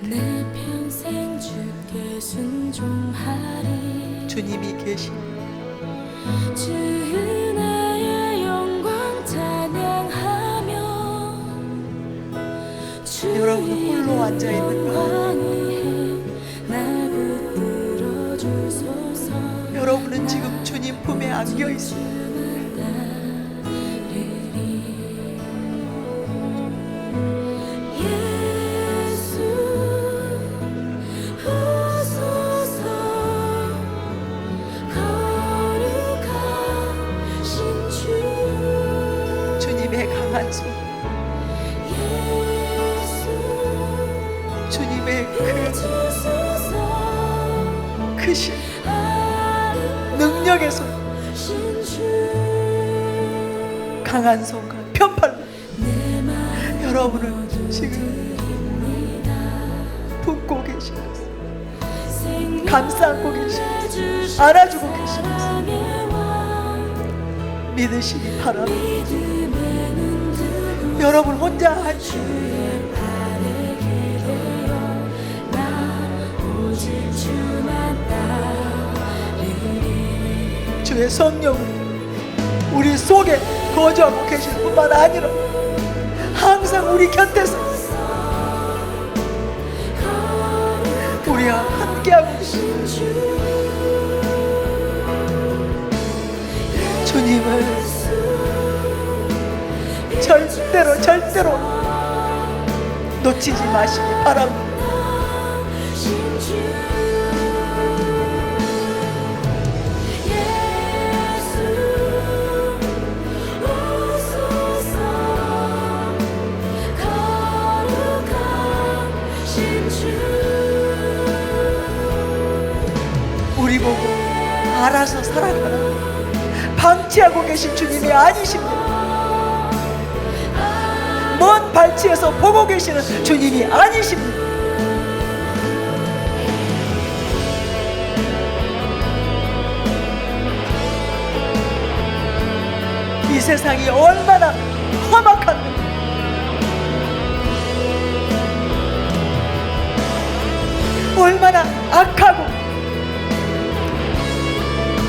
내 평생 주께 순종하리. 주님이 계신 주 은혜의 영광 찬양하며 여러분 홀로 앉아있는 거 여러분은 지금 주님 품에 안겨 있어요. 주님의 강한 손, 주님의 크신 능력의 손, 강한 손과 편팔로 여러분을 지금 품고 계시면서 감싸고 계시면서 안아주고 계시면서 믿으시기 바랍니다. 여러분 혼자 하시고 주의 성령은 우리 속에 거주하고 계실 뿐만 아니라 항상 우리 곁에서 우리와 함께하고 계십니다. 주님을 절대로 놓치지 마시기 바랍니다. 우리 보고 알아서 살아가라 방치하고 계신 주님이 아니십니다. 먼 발치에서 보고 계시는 주님이 아니십니다. 이 세상이 얼마나 험악한가, 얼마나 악하고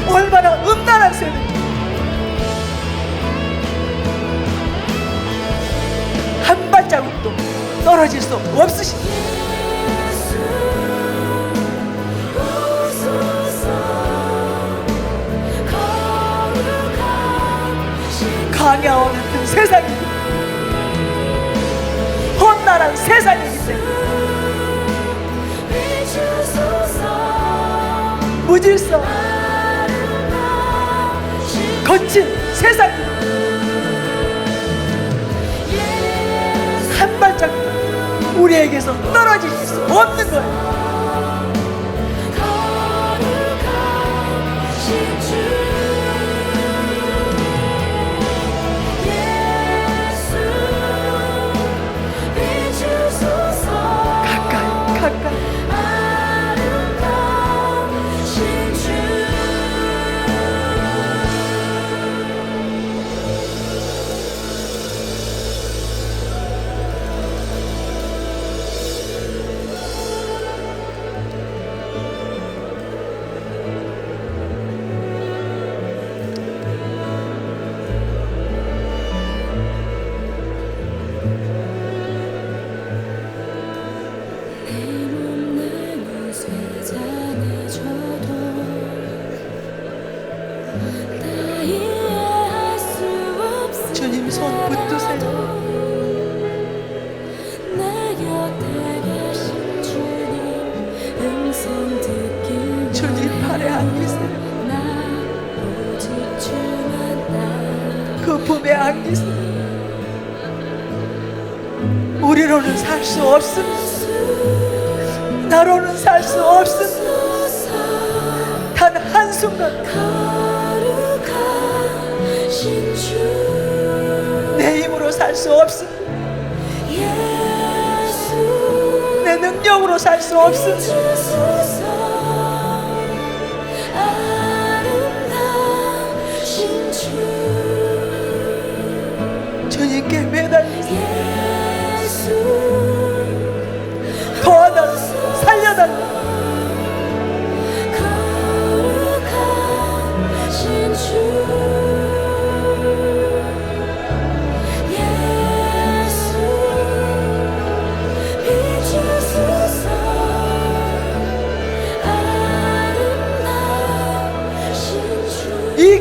얼마나 음란한 세대, 한 발자국도 떨어질 수 없으십니다. 강야와 같은 세상이고 험난한 세상이기 때문에 무질서 거친 세상이고 한 발자국 우리에게서 떨어질 수 없는 거예요. 가까이 주님 손 붙드세요. 주님 발에 안기세요. 그 품에 안기세요. 우리로는 살 수 없습니다. 나로는 살 수 없습니다. 단 한순간 내 힘으로 살 수 없습니다. 내 능력으로 살 수 없습니다. 주님께 매달리세요. 더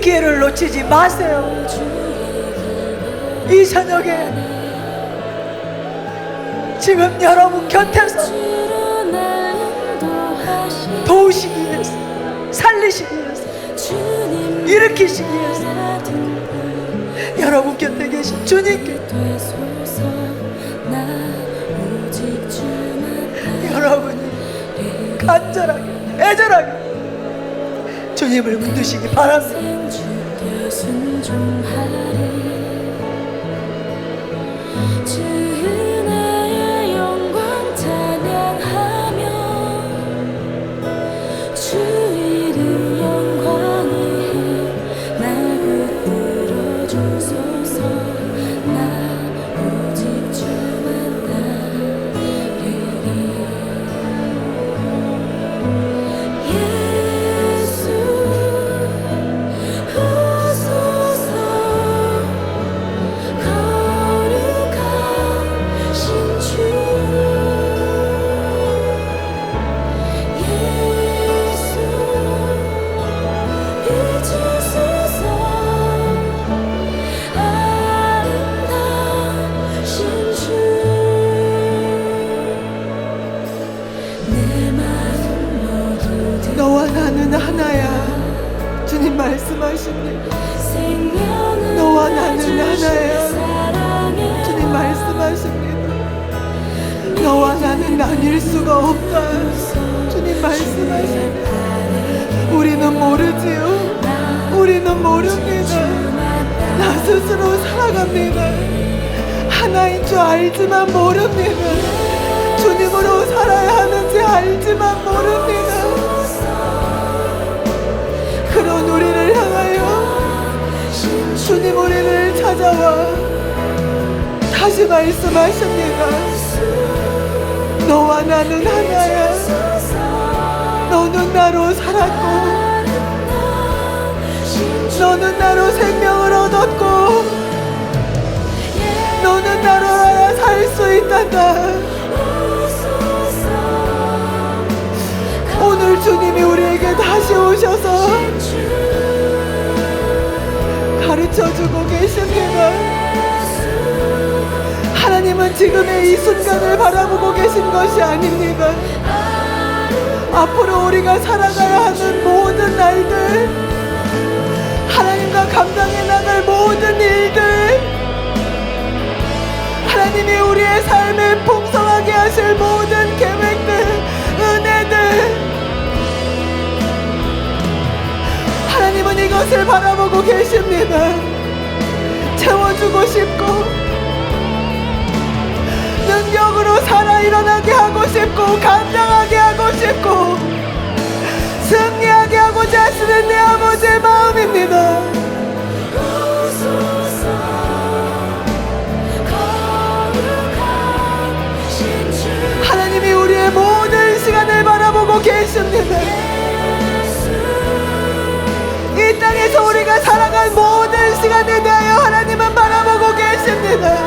기회를 놓치지 마세요. 이 저녁에 지금 여러분 곁에서 도우시기 위해서, 살리시기 위해서, 일으키시기 위해서 여러분 곁에 계신 주님께 여러분이 간절하게 애절하게 주님을 붙드시기 바랍니다. 주 은혜의 영광 찬양하며 주 이름 영광이 날 붙들어 주소서. 나 오직 주만 따르리. 예수 오소서. 거룩하신 주 예수 잊으소서. 아름다우신 주 내 마음 모두 너와 나는 하나야. 주님 말씀하십니다. 생명을 너와 나는 주신 하나야. 사랑의 주님 말씀하십니다. 너와 나는 나뉠 수가 없다. 주님 말씀하십니다. 우리는 모르지요. 우리는 모릅니다. 나 스스로 살아갑니다. 하나인 줄 알지만 모릅니다. 주님으로 살아야 하는지 알지만 모릅니다. 그런 우리를 향하여 주님 우리를 찾아와 다시 말씀하십니다. 너와 나는 하나야. 너는 나로 살았고 너는 나로 생명을 얻었고 너는 나로 알아 살 수 있단다. 오늘 주님이 우리에게 다시 오셔서 가르쳐주고 계십니다. 하나님은 지금의 이 순간을 바라보고 계신 것이 아닙니다. 앞으로 우리가 살아가야 하는 모든 날들, 하나님과 감당해 나갈 모든 일들, 하나님이 우리의 삶을 풍성하게 하실 모든 계획들, 은혜들, 하나님은 이것을 바라보고 계십니다. 채워주고 싶고 능력으로 살아 일어나게 하고 싶고 감당하게 하고 싶고 승리하게 하고자 하시는 내 아버지의 마음입니다. 하나님이 우리의 모든 시간을 바라보고 계십니다. 이 땅에서 우리가 살아간 모든 시간에 대하여 하나님은 바라보고 계십니다.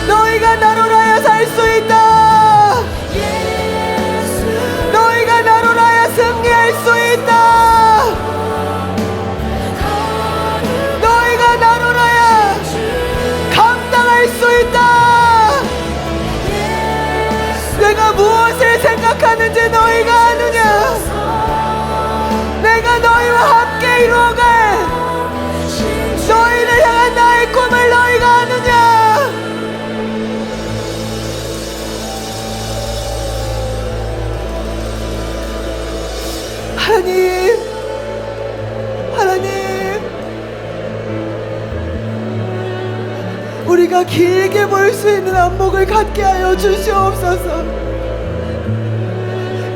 너희가 나로 하여 살 수 있다. 너희가 나로 하여 승리할 수 있다. 너희가 나로 하여 감당할 수 있다. 내가 무엇을 생각하는지 너희가 아느냐. 내가 너희와 함께 이루어갈 너희를 향한 나의 꿈을 너희가 아느냐. 하나님, 하나님, 우리가 길게 볼 수 있는 안목을 갖게 하여 주시옵소서.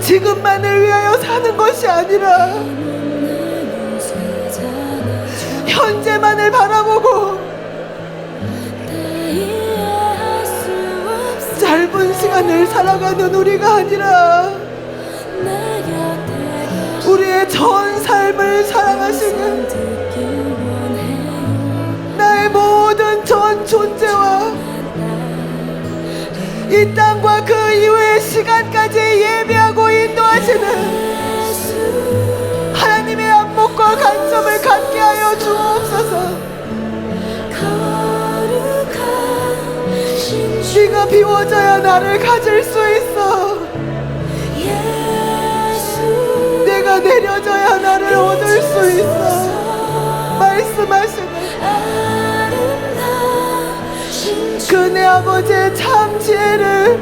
지금만을 위하여 사는 것이 아니라 현재만을 바라보고 짧은 시간을 살아가는 우리가 아니라 우리의 전 삶을 사랑하시는 나의 모든 전 존재와 이 땅과 그 이후의 시간까지 예비하고 인도하시는 하나님의 안목과 비워져야 나를 가질 수 있어. 예수 내가 내려져야 나를 얻을 수 있어. 말씀하시는 아름다우신 그 내 아버지의 참 지혜를,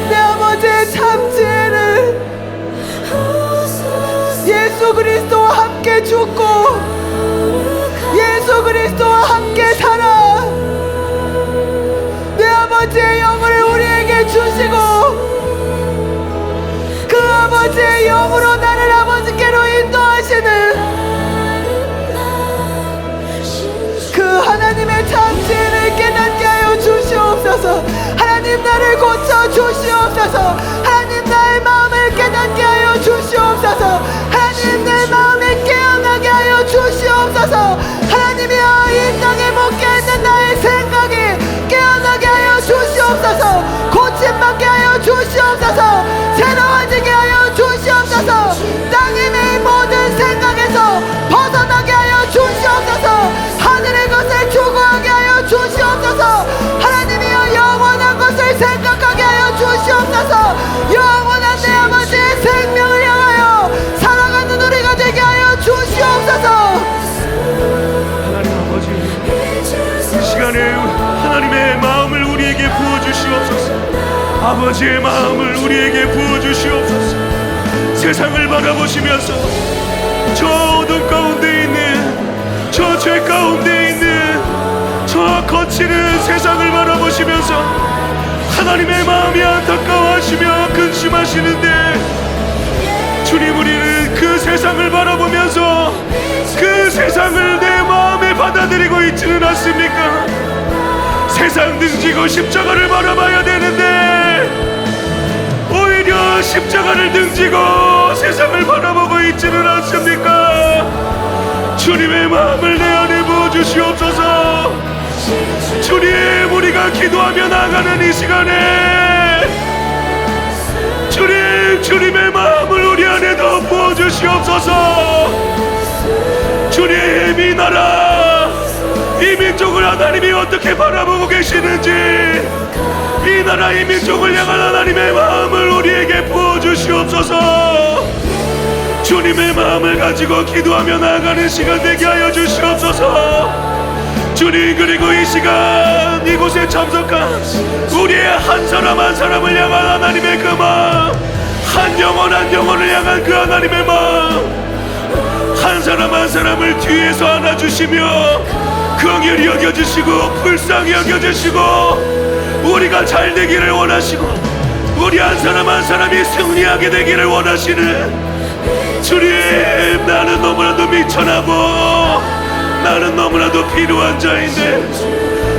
내 아버지의 참 지혜를 예수 그리스도와 함께 죽고 예수 그리스도와 함께 살아 내 아버지의 영을 우리에게 주시고 그 아버지의 영으로 나를 아버지께로 인도하시는 그 하나님의 참 지혜를 깨닫게 하여 주시옵소서. 하나님 나를 고쳐 주시옵소서. 하나님 나의 마음을 깨닫게 하여 주시옵소서. 하나님 내 마음을 깨어나게 하여 주시옵소서. 하나님이여 이 땅에 묻혀있는 나의 생각이 깨어나게 하여 주시옵소서. 고침받게 하여 주시옵소서. 새로워지게 하여 주시옵소서. 땅의 내 모든 생각에서 벗어나게 하여 주시옵소서. 하늘의 것을 추구하게 하여 주시옵소서. 하나님이여 영원한 것을 생각하게 하여 주시옵소서. 영원한 내 아버지의 생명을 향하여 살아가는 우리가 되게 하여 주시옵소서. 하나님 아버지, 이 시간에 하나님의 마음을 우리에게 부어주시옵소서. 아버지의 마음을 우리에게 부어주시옵소서. 세상을 바라보시면서 저 어둠 가운데 있는, 저 죄 가운데 있는 저 거칠은 세상을 바라보시면서 하나님의 마음이 안타까워하시며 근심하시는데, 주님, 우리는 그 세상을 바라보면서 그 세상을 내 마음에 받아들이고 있지는 않습니까? 세상 등지고 십자가를 바라봐야 되는데 오히려 십자가를 등지고 세상을 바라보고 있지는 않습니까? 주님의 마음을 내 안에 부어주시옵소서. 주님, 우리가 기도하며 나가는 이 시간에 주님의 마음을 우리 안에 더 부어주시옵소서. 주님, 이 나라, 이 민족을 하나님이 어떻게 바라보고 계시는지, 이 나라, 이 민족을 향한 하나님의 마음을 우리에게 부어주시옵소서. 주님의 마음을 가지고 기도하며 나아가는 시간 되게 하여 주시옵소서. 주님, 그리고 이 시간 이곳에 참석한 우리의 한 사람 한 사람을 향한 하나님의 그 마음, 한 영혼 한 영혼을 향한 그 하나님의 마음, 한 사람 한 사람을 뒤에서 안아주시며 긍휼히 여겨주시고 불쌍히 여겨주시고 우리가 잘 되기를 원하시고 우리 한 사람 한 사람이 승리하게 되기를 원하시는 주님, 나는 너무나도 미천하고 나는 너무나도 필요한 자인데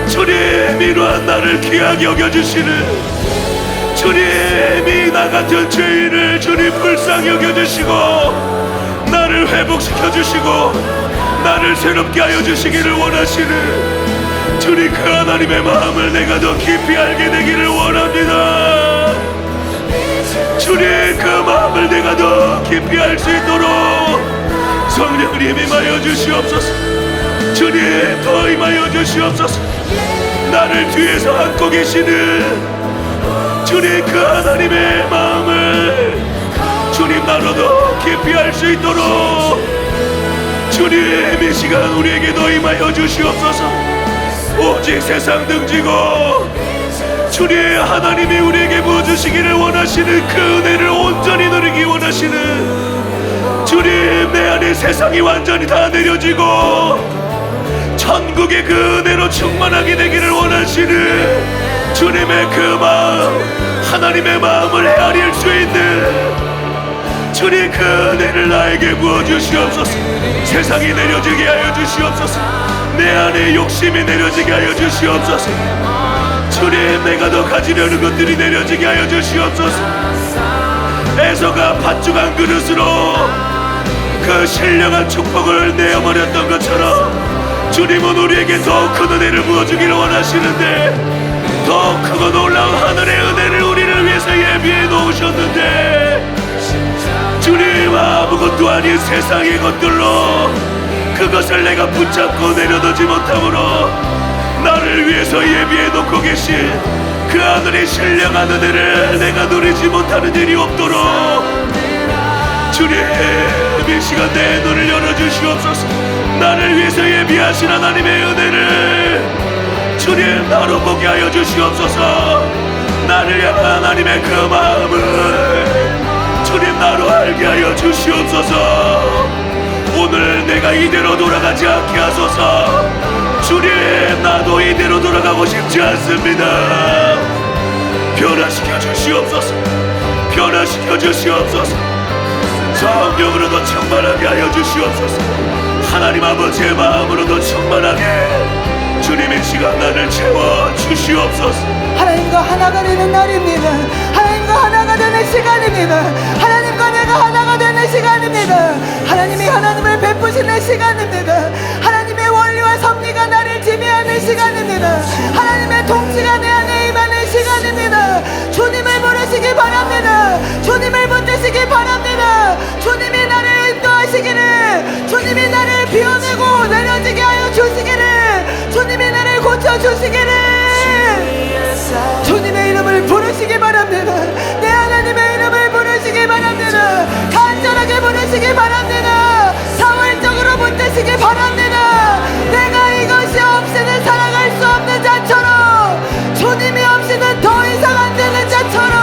주님, 이러한 나를 귀하게 여겨주시는 주님이 나 같은 죄인을 주님 불쌍히 여겨주시고 나를 회복시켜주시고 나를 새롭게 하여 주시기를 원하시는 주님, 그 하나님의 마음을 내가 더 깊이 알게 되기를 원합니다. 주님, 그 마음을 내가 더 깊이 알 수 있도록 성령님 임하여 주시옵소서. 주님, 더 임하여 주시옵소서. 나를 뒤에서 안고 계시는 주님, 그 하나님의 마음을 주님, 나로 더 깊이 알 수 있도록 주님, 이 시간 우리에게 더 임하여 주시옵소서. 오직 세상 등지고 주님, 하나님이 우리에게 부어주시기를 원하시는 그 은혜를 온전히 누리기 원하시는 주님, 내 안에 세상이 완전히 다 내려지고 천국의 그 은혜로 충만하게 되기를 원하시는 주님의 그 마음, 하나님의 마음을 헤아릴 수 있는 주님, 그 은혜를 나에게 부어주시옵소서. 세상이 내려지게 하여 주시옵소서. 내 안에 욕심이 내려지게 하여 주시옵소서. 주님, 내가 더 가지려는 것들이 내려지게 하여 주시옵소서. 에서가 팥죽한 그릇으로 그 신령한 축복을 내어버렸던 것처럼 주님은 우리에게 더 큰 은혜를 부어주기를 원하시는데 더 크고 놀라운 하늘의 은혜를 우리를 위해서 예비해 놓으셨는데 주님, 아무것도 아닌 세상의 것들로 그것을 내가 붙잡고 내려놓지 못함으로 나를 위해서 예비해 놓고 계신 그 하늘의 신령한 은혜를 내가 누리지 못하는 일이 없도록 주님 이 시간 내 눈을 열어주시옵소서. 나를 위해서 예비하신 하나님의 은혜를 주님 나로 보게 하여 주시옵소서. 나를 향한 하나님의 그 마음을 주님 나로 알게 하여 주시옵소서. 오늘 내가 이대로 돌아가지 않게 하소서. 주님 나도 이대로 돌아가고 싶지 않습니다. 변화시켜 주시옵소서. 변화시켜 주시옵소서. 성령으로도 충만하게 하여 주시옵소서. 하나님 아버지의 마음으로도 충만하게 주님의 시간 나를 채워 주시옵소서. 하나님과 하나가 되는 날입니다. 하나님과 하나가 되는 시간입니다. 하나님과 내가 하나가 되는 시간입니다. 하나님이 하나님을 베푸시는 시간입니다. 하나님의 원리와 섭리가 나를 지배하는 시간입니다. 하나님의 통치가 내 안에 임하는 시간입니다. 주님을 부르시기 바랍니다. 주님을 붙드시기 바랍니다. 주님이 나를 인도하시기를, 주님이 나를 비워내고 내려지게 하여 주시기를, 주님이 나를 고쳐주시기를, 주님의 이름을 부르시기 바랍니다. 내 하나님의 이름을 부르시기 바랍니다. 간절하게 부르시기 바랍니다. 사월적으로 붙드시기 바랍니다. 내가 이것이 없이는 살아갈 수 없는 자처럼, 주님이 없이는 더 이상 안 되는 자처럼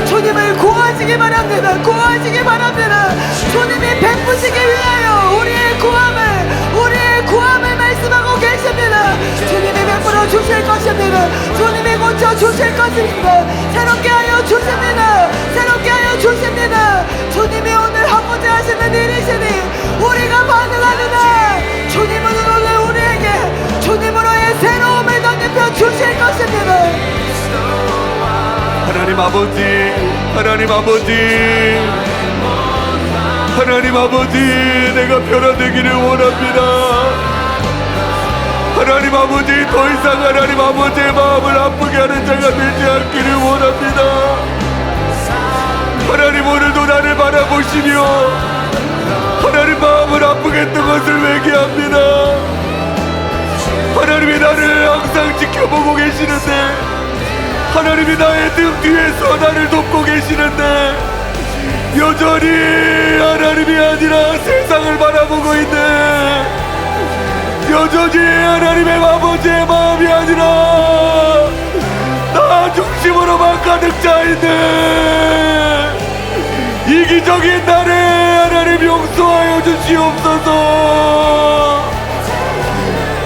주님을 구하시기 바랍니다. 구하시기 바랍니다. 주님이 베푸시기 위하여 우리의 구함을 말씀하고 계십니다. 주님이 베풀어 주실 것입니다. 주님이 고쳐 주실 것입니다. 새롭게 하여 주십니다. 새롭게 하여 주십니다. 주님이 오늘 하고자 하시는 일이시니 우리가 반응하느라 주님은 오늘 우리에게 주님으로의 새로움을 덧입혀 주실 것입니다. 하나님 아버지, 하나님 아버지, 하나님 아버지, 내가 변화되기를 원합니다. 하나님 아버지, 더 이상 하나님 아버지의 마음을 아프게 하는 자가 되지 않기를 원합니다. 하나님 오늘도 나를 바라보시며 하나님 마음을 아프게 했던 것을 회개합니다. 하나님이 나를 항상 지켜보고 계시는데, 하나님이 나의 등 뒤에서 나를 돕고 계시는데 여전히 하나님이 아니라 세상을 바라보고 있네. 여전히 하나님의 아버지의 마음이 아니라 나 중심으로만 가득 차있네. 이기적인 나를 하나님 용서하여 주시옵소서.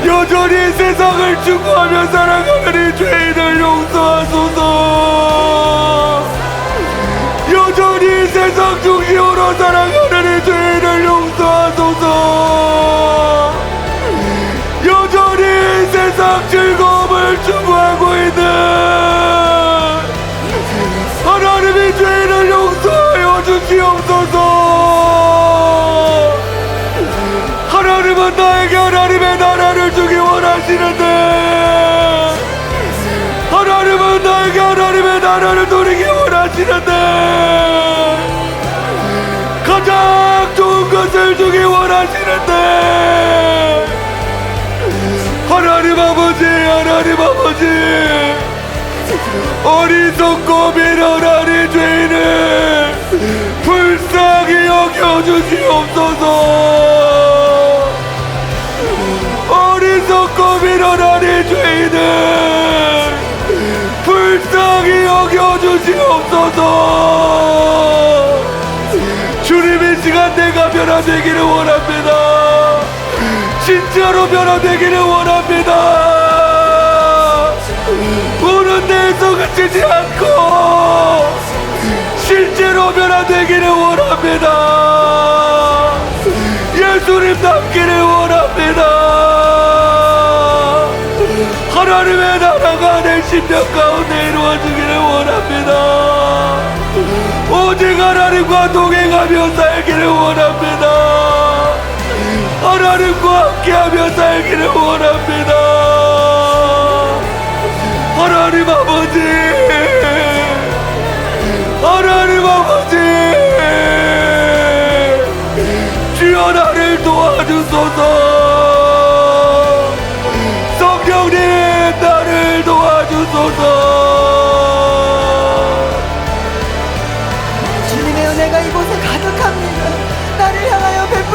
여전히 세상을 추구하며 살아가는 이 죄인을 용서하소서. 여전히 세상 중심으로 살아가는 이 죄인을 용서하소서. 여전히 세상 즐거움을 추구하고 있는 하나님의 죄인을 용서하여 주시옵소서. 하나님은 나에게 하나님의 나라를 주기 원하시는데, 하나님은 나에게 하나님의 나라를 누리기 원하시는데, 가장 좋은 것을 주기 원하시는데, 하나님 아버지, 하나님 아버지, 어리석고 미련한 죄인을 불쌍히 여겨주시옵소서. 어리석고 미련한 죄인을 불쌍히 여겨주시옵소서. 주님의 시간 내가 변화되기를 원합니다. 진짜로 변화되기를 원합니다. 우는 데에서 그치지 않고 실제로 변화되기를 원합니다. 예수님 닮기를 원합니다. 하나님의 나라가 내 심령 가운데 이루어지기를 원합니다. 오직 하나님과 동행하며 살기를 원합니다. 하나님과 함께하며 살기를 원합니다. 하나님 아버지, 하나님 아버지, 주여 나를 도와주소서. 성령님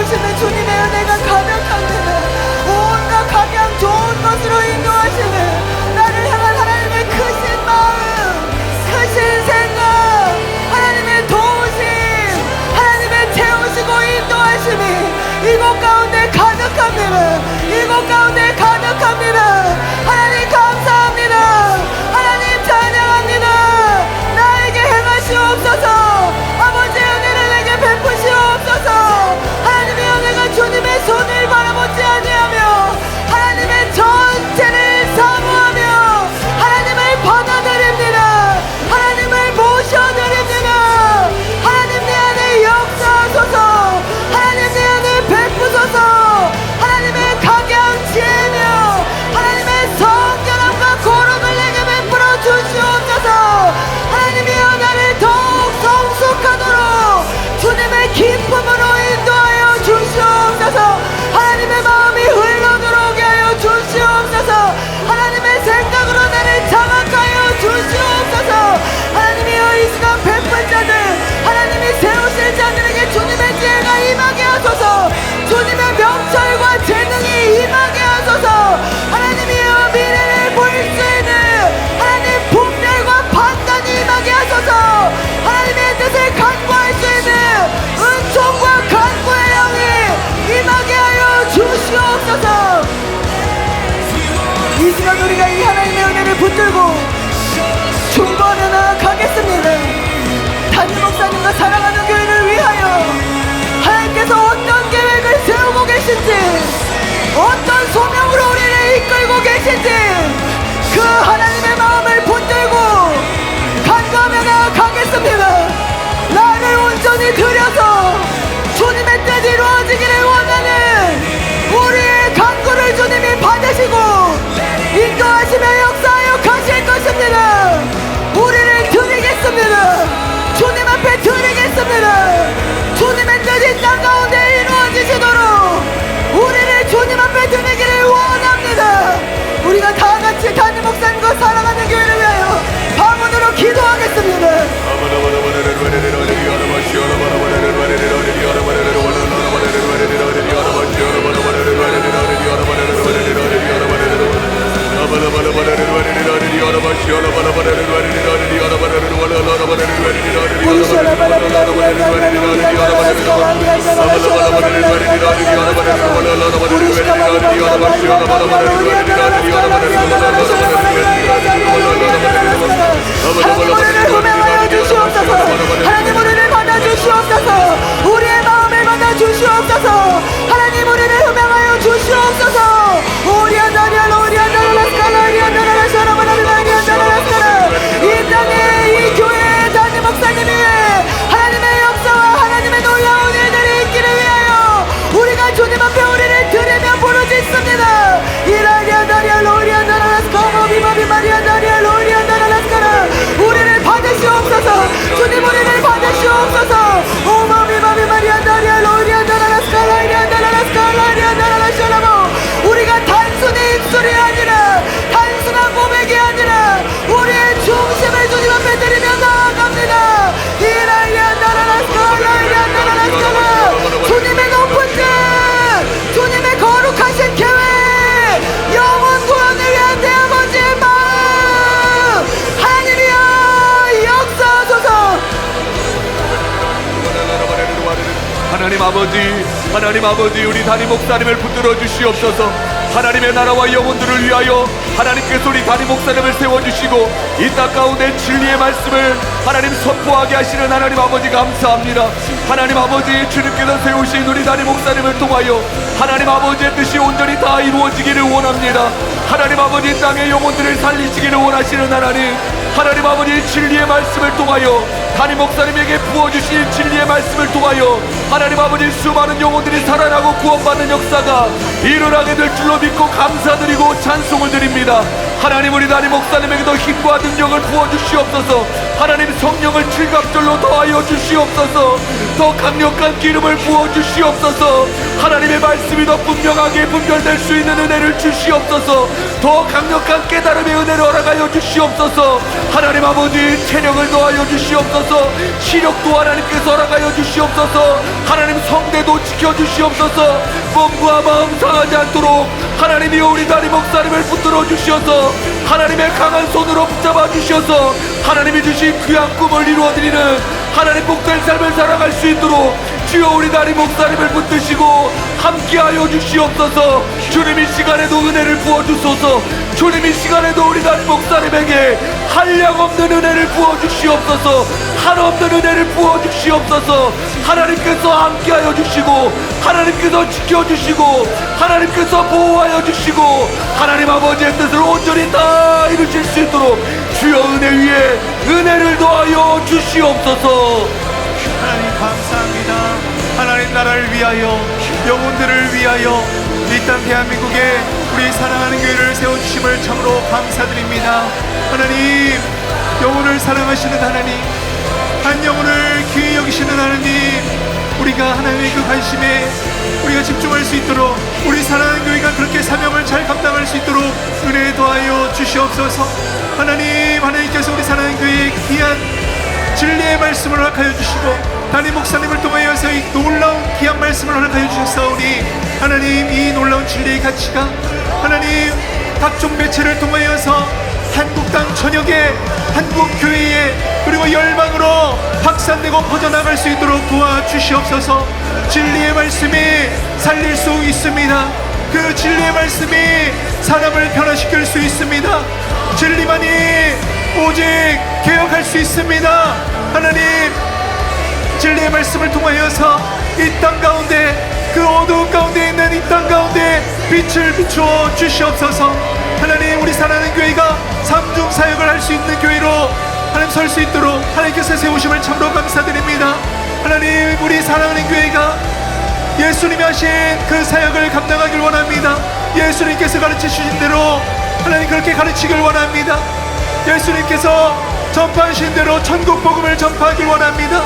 도우시는 주님의 은혜가 가득합니다. 온갖 각양 좋은 것으로 인도하시는 나를 향한 하나님의 크신 마음, 크신 생각, 하나님의 도우심, 하나님의 채우시고 인도하심이 이곳 가운데 가득합니다. 이곳 가운데 가득합니다. 하나님 감사합니다. 하나님 찬양합니다. 나에게 행하시옵소서. 아버지의 은혜를 내게 베푸시옵소서. 하나님의 은혜가 주님의 손을 바라보지 아니하며 하나님의 전체를 사모하며 하나님을 받아들입니다. 하나님을 모셔드립니다. 하나님 내 안에 역사하소서. 하나님 내 안에 베푸소서. 하나님의 각양 지혜며 하나님의 성결함과 거룩을 내게 베풀어 주시옵소서. 하나님의 연하를 더욱 성숙하도록 주님의 기쁨으로 인도하여 주시옵소서. 하나님의 마음이 흘러들어오게 하여 주시옵소서. 하나님의 생각으로 나를 장악하여 주시옵소서. 하나님이여 이 시간 베푼 자들, 하나님이 세우실 자들에게 주님의 지혜가 임하게 하소서. 주님의 명철과 재능이 임하게 하소서. 하나님이여 미래를 볼 수 있는 하나님 분별과 판단이 임하게 하소서. 하나님의 뜻을 간구할 수 있는 은총과 간구의 영이 임하게 하여 주시옵소서. 이 시간 우리가 이 하나님의 은혜를 붙들고 중보하며 나아가겠습니다. 담임 목사님과 사랑하는 교회를 위하여 하나님께서 어떤 계획을 세우고 계신지, 어떤 소명으로 우리를 이끌고 계신지 그 하나님의 마음을 붙들고 간구하며 나아가겠습니다. 나를 온전히 들여서 주님의 뜻이 이루어지기를 원하는 우리의 간구를 주님이 받으시고 인도하시며 역사하여 가실 것입니다. 우리를 드리겠습니다. 주님 앞에 드리겠습니다. 주님의 뜻이 땅 가운데 이루어지시도록 우리를 주님 앞에 드리기를 원합니다. 우리가 다 같이 담임 목사님과 사랑하는 교회를 위하여 방언으로 기도하겠습니다. 하나님 우리를 흠명하여 주시옵소서. 하나님 우리를 받아주시옵소서. 우리의 마음을 받아주시옵소서. 하나님 우리를 흠명하여 주시옵소서. 오리아다리아 오리아다라스카라 오리아다라샤라바라리아다라스카라 이 땅에 이 교회의 담임 목사님이 하나님의 역사와 하나님의 놀라운 일들이 있기를 위하여 우리가 주님 앞에 우리를 드리며 부르짖습니다. 이라리아다리아 로리아다라스카라 비바비마리아다리아 로리아다라스카라 우리를 받으시옵소서. 주님 우리를 받으시옵소서. 오마비바비마리아다리아 로리아다라스카라 이리아다라스카라 이리아다라샤라보 우리가 단순히 입술이 아니라 단순한 고백이 아니라 우리의 중심을 주님 앞에 드리며 나아갑니다. 이라이아다라라스카라 이리아다라스카라 주님의 높은 뜻, 주님의 거룩하신 계획, 영원 구원을 위한 내 아버지의 마음 하나님이여 역사하소서. 하나님 아버지 우리 담임 목사님을 붙들어 주시옵소서. 하나님의 나라와 영혼들을 위하여 하나님께서 우리 담임 목사님을 세워주시고 이 땅 가운데 진리의 말씀을 하나님 선포하게 하시는 하나님 아버지 감사합니다. 하나님 아버지 주님께서 세우신 우리 담임 목사님을 통하여 하나님 아버지의 뜻이 온전히 다 이루어지기를 원합니다. 하나님 아버지 이 땅의 영혼들을 살리시기를 원하시는 하나님 아버지 진리의 말씀을 통하여 담임 목사님에게 부어주신 진리의 말씀을 통하여 하나님 아버지 수많은 영혼들이 살아나고 구원받는 역사가 일어나게 될 줄로 믿고 감사드리고 찬송을 드립니다. 하나님 우리 담임 목사님에게도 힘과 능력을 부어주시옵소서. 하나님 성령을 칠갑절로 더하여 주시옵소서. 더 강력한 기름을 부어주시옵소서. 하나님의 말씀이 더 분명하게 분별될 수 있는 은혜를 주시옵소서. 더 강력한 깨달음의 은혜를 허락하여 주시옵소서. 하나님 아버지, 체력을 더하여 주시옵소서. 시력도 하나님께서 허락하여 주시옵소서. 하나님 성대도 지켜주시옵소서. 몸과 마음 상하지 않도록 하나님이여 우리 담임 목사님을 붙들어 주셔서 하나님의 강한 손으로 붙잡아 주셔서 하나님이 주신 귀한 꿈을 이루어드리는 하나님 복된 삶을 살아갈 수 있도록 주여 우리 담임 목사님을 붙드시고 함께하여 주시옵소서. 주님 이 시간에도 은혜를 부어주소서. 주님 이 시간에도 우리 담임 목사님에게 한량없는 은혜를 부어주시옵소서. 한없는 은혜를 부어주시옵소서. 하나님께서 함께하여 주시고 하나님께서 지켜주시고 하나님께서 보호하여 주시고 하나님 아버지의 뜻을 온전히 다 이루실 수 있도록 주여 은혜 위에 은혜를 더하여 주시옵소서. 하나님 감사합니다. 하나님 나라를 위하여 영혼들을 위하여 이 땅 대한민국에 우리 사랑하는 교회를 세워주심을 참으로 감사드립니다. 하나님 영혼을 사랑하시는 하나님, 한 영혼을 귀히 여기시는 하나님, 우리가 하나님의 그 관심에 우리가 집중할 수 있도록 우리 사랑하는 교회가 그렇게 사명을 잘 감당할 수 있도록 은혜 더하여 주시옵소서. 하나님께서 우리 사랑하는 교회에 귀한 진리의 말씀을 허락하여 주시고 담임 목사님을 통하여서 이 놀라운 귀한 말씀을 허락하여 주셨사오니 하나님 이 놀라운 진리의 가치가 하나님 각종 매체를 통하여서 한국 땅 전역에 한국 교회에 그리고 열방으로 확산되고 퍼져나갈 수 있도록 도와주시옵소서. 진리의 말씀이 살릴 수 있습니다. 그 진리의 말씀이 사람을 변화시킬 수 있습니다. 진리만이 오직 개혁할 수 있습니다. 하나님 진리의 말씀을 통하여서 이 땅 가운데 그 어두운 가운데 있는 이 땅 가운데 빛을 비추어 주시옵소서. 하나님 우리 사랑하는 교회가 삼중 사역을 할 수 있는 교회로 하나님 설 수 있도록 하나님께서 세우심을 참으로 감사드립니다. 하나님 우리 사랑하는 교회가 예수님이 하신 그 사역을 감당하길 원합니다. 예수님께서 가르치신 대로 하나님 그렇게 가르치길 원합니다. 예수님께서 전파하신 대로 천국 복음을 전파하길 원합니다.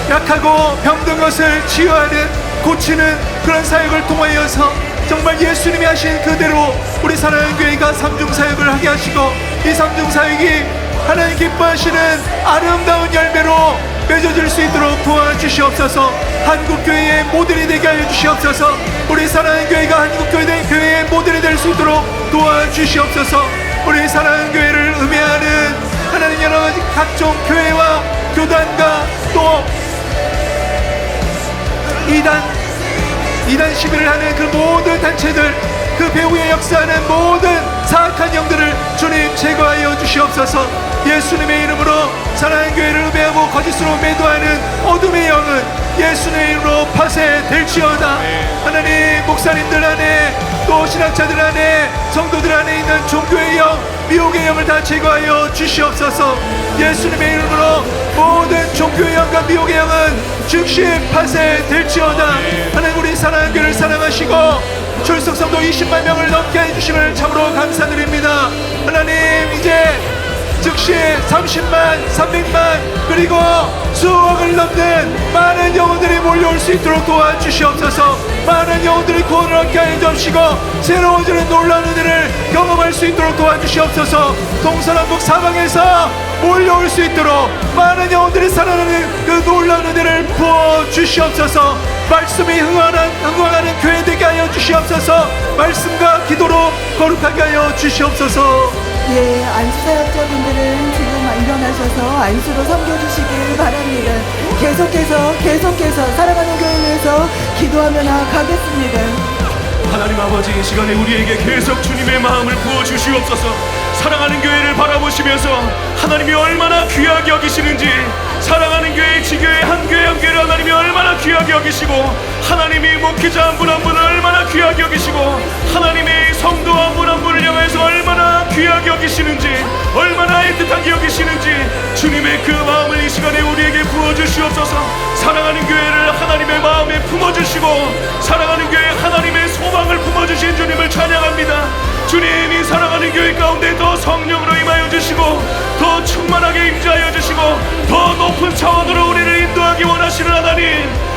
약하고 병든 것을 치유하는 고치는 그런 사역을 통하여서 정말 예수님이 하신 그대로 우리 사랑하는 교회가 삼중사역을 하게 하시고 이 삼중사역이 하나님 기뻐하시는 아름다운 열매로 맺어질 수 있도록 도와주시옵소서. 한국교회의 모델이 되게 하여 주시옵소서. 우리 사랑하는 교회가 한국교회의 모델이 될 수 있도록 도와주시옵소서. 우리 사랑하는 교회를 음해하는 하나님 여러 가지 각종 교회와 교단과 또 이단 시비를 하는 그 모든 단체들, 그 배후에 역사하는 모든 사악한 영들을 주님 제거하여 주시옵소서. 예수님의 이름으로 사랑하는 교회를 음해하고 거짓으로 매도하는 어둠의 영은 예수님의 이름으로 파쇄될지어다. 하나님 목사님들 안에 또 신학자들 안에 성도들 안에 있는 종교의 영, 미혹의 영을 다 제거하여 주시옵소서. 예수님의 이름으로 모든 종교의 영과 미혹의 영은 즉시 파쇄될지어다. 하나님 우리 사랑하는 교회를 사랑하시고 출석 성도 20만 명을 넘게 해주심을 참으로 감사드립니다. 하나님 이제 즉시 30만, 300만 그리고 수억을 넘는 많은 영혼들이 몰려올 수 있도록 도와주시옵소서. 많은 영혼들이 구원을 얻게 하여 주시고 새로워지는 놀라운 은혜를 경험할 수 있도록 도와주시옵소서. 동서남북 사방에서 몰려올 수 있도록 많은 영혼들이 살아나는 그 놀라운 은혜를 부어주시옵소서. 말씀이 흥황하는 교회 되게 하여 주시옵소서. 말씀과 기도로 거룩하게 하여 주시옵소서. 예, 안수사역자분들은 지금 일어나셔서 안수로 섬겨주시길 바랍니다. 계속해서 사랑하는 교회를 위해서 기도하며 나아가겠습니다. 하나님 아버지 이 시간에 우리에게 계속 주님의 마음을 부어주시옵소서. 사랑하는 교회를 바라보시면서 하나님이 얼마나 귀하게 여기시는지, 사랑하는 교회 지교회 한 교회 한 교회를 하나님이 얼마나 귀하게 여기시고, 하나님이 목회자 한 분 한 분을 얼마나 귀하게 여기시고, 하나님이 성도 한 분 한 분을 향해서 얼마나 귀하게 여기시는지, 얼마나 애틋하게 여기시는지 주님의 그 마음을 이 시간에 우리에게 부어주시옵소서. 사랑하는 교회를 하나님의 마음에 품어주시고 사랑하는 교회 하나님의 소망을 품어주신 주님을 찬양합니다. 주님이 사랑하는 교회 가운데 더 성령으로 임하여 주시고 더 충만하게 임재하여 주시고 더 높은 차원으로 우리를 인도하기 원하시는 하나님,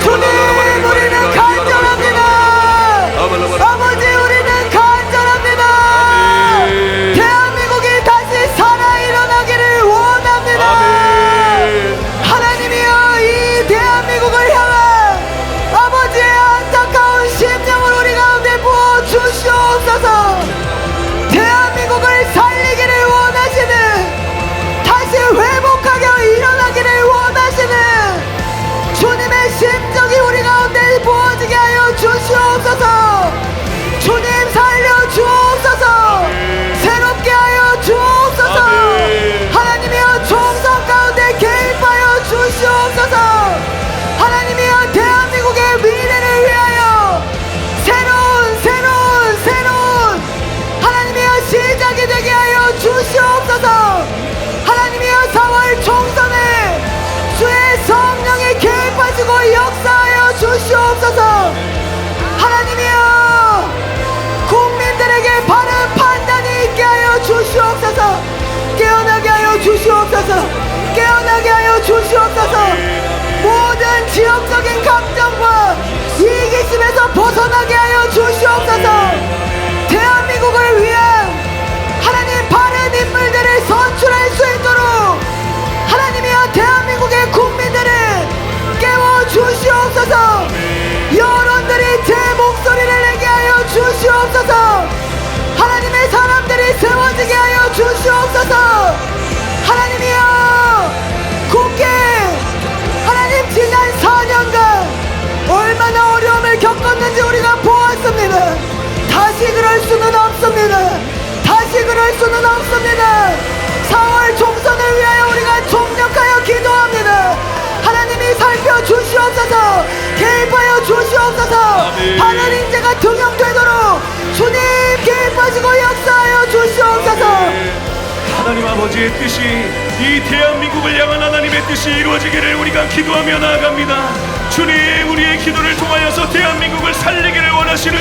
주님 우리는 간절합니다. 아버지 우리는 간절합니다. 대한민국이 다시 살아 일어나기를 원합니다. 하나님이여 이 대한민국을 향한 아버지의 안타까운 심령을 우리 가운데 부어 주시옵소서. 대한민국을 살리기를 원하시는, 다시 회복하게 일어나기를 원하시는 주님의 심정이 우리 가운데 부어지게 하여 주시옵소서. 주님 살려 주옵소서. 새롭게 하여 주옵소서. 하나님이여 총성 가운데 개입하여 주시옵소서. 하나님이여 대한민국의 미래를 위하여 새로운 하나님이여 시작이 되게 하여 주시옵소서. 하나님이여 4월 총선에 주의 성령이 개입하시고 역사하여 주시옵소서. 하나님이여 국민들에게 바른 판단이 있게 하여 주시옵소서. 깨어나게 하여 주시옵소서. 깨어나게 하여 주시옵소서. 모든 지역적인 감정과 이기심에서 벗어나게 하여 주시옵소서. 대한민국을 위한 하나님 바른 인물들을 선출할 수 있도록 하나님이여 대한민국의 국민들을 깨워 주시옵소서. 여론들이 제 목소리를 내게 하여 주시옵소서. 하나님의 사람들이 세워지게 하여 주시옵소서. 하나님이여 굳게 하나님 지난 4년간 얼마나 어려움을 겪었는지 우리가 보았습니다. 다시 그럴 수는 없습니다. 다시 그럴 수는 없습니다. 4월 총선을 위하여 우리가 총력하여 기도합니다. 하나님이 살펴주시옵소서. 개입하여 주시옵소서. 바른 인재가 등용되도록 주님 개입하시고 역사하여 주시옵소서. 하나님 아버지의 뜻이 이 대한민국을 향한 하나님의 뜻이 이루어지기를 우리가 기도하며 나아갑니다. 주님 우리의 기도를 통하여서 대한민국을 살리기를 원하시는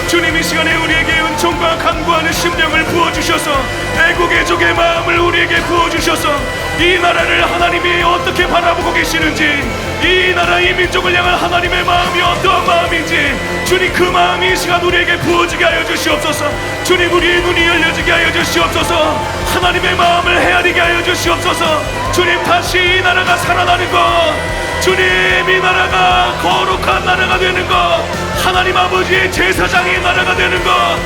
주님 이 시간에 우리에게 은총과 간구하는 심령을 부어주셔서 애국의 족의 마음을 우리에게 부어주셔서 이 나라를 하나님이 어떻게 바라보고 계시는지, 이 나라 이 민족을 향한 하나님의 마음이 어떠한 마음인지 주님 그 마음이 이 시간 우리에게 부어지게 하여 주시옵소서. 주님 우리의 눈이 열려지게 하여 주시옵소서. 하나님의 마음을 헤아리게 하여 주시옵소서. 주님 다시 이 나라가 살아나는 것, 주님 이 나라가 거룩한 나라가 되는 것, 하나님 아버지의 제사장의 나라가 되는 것,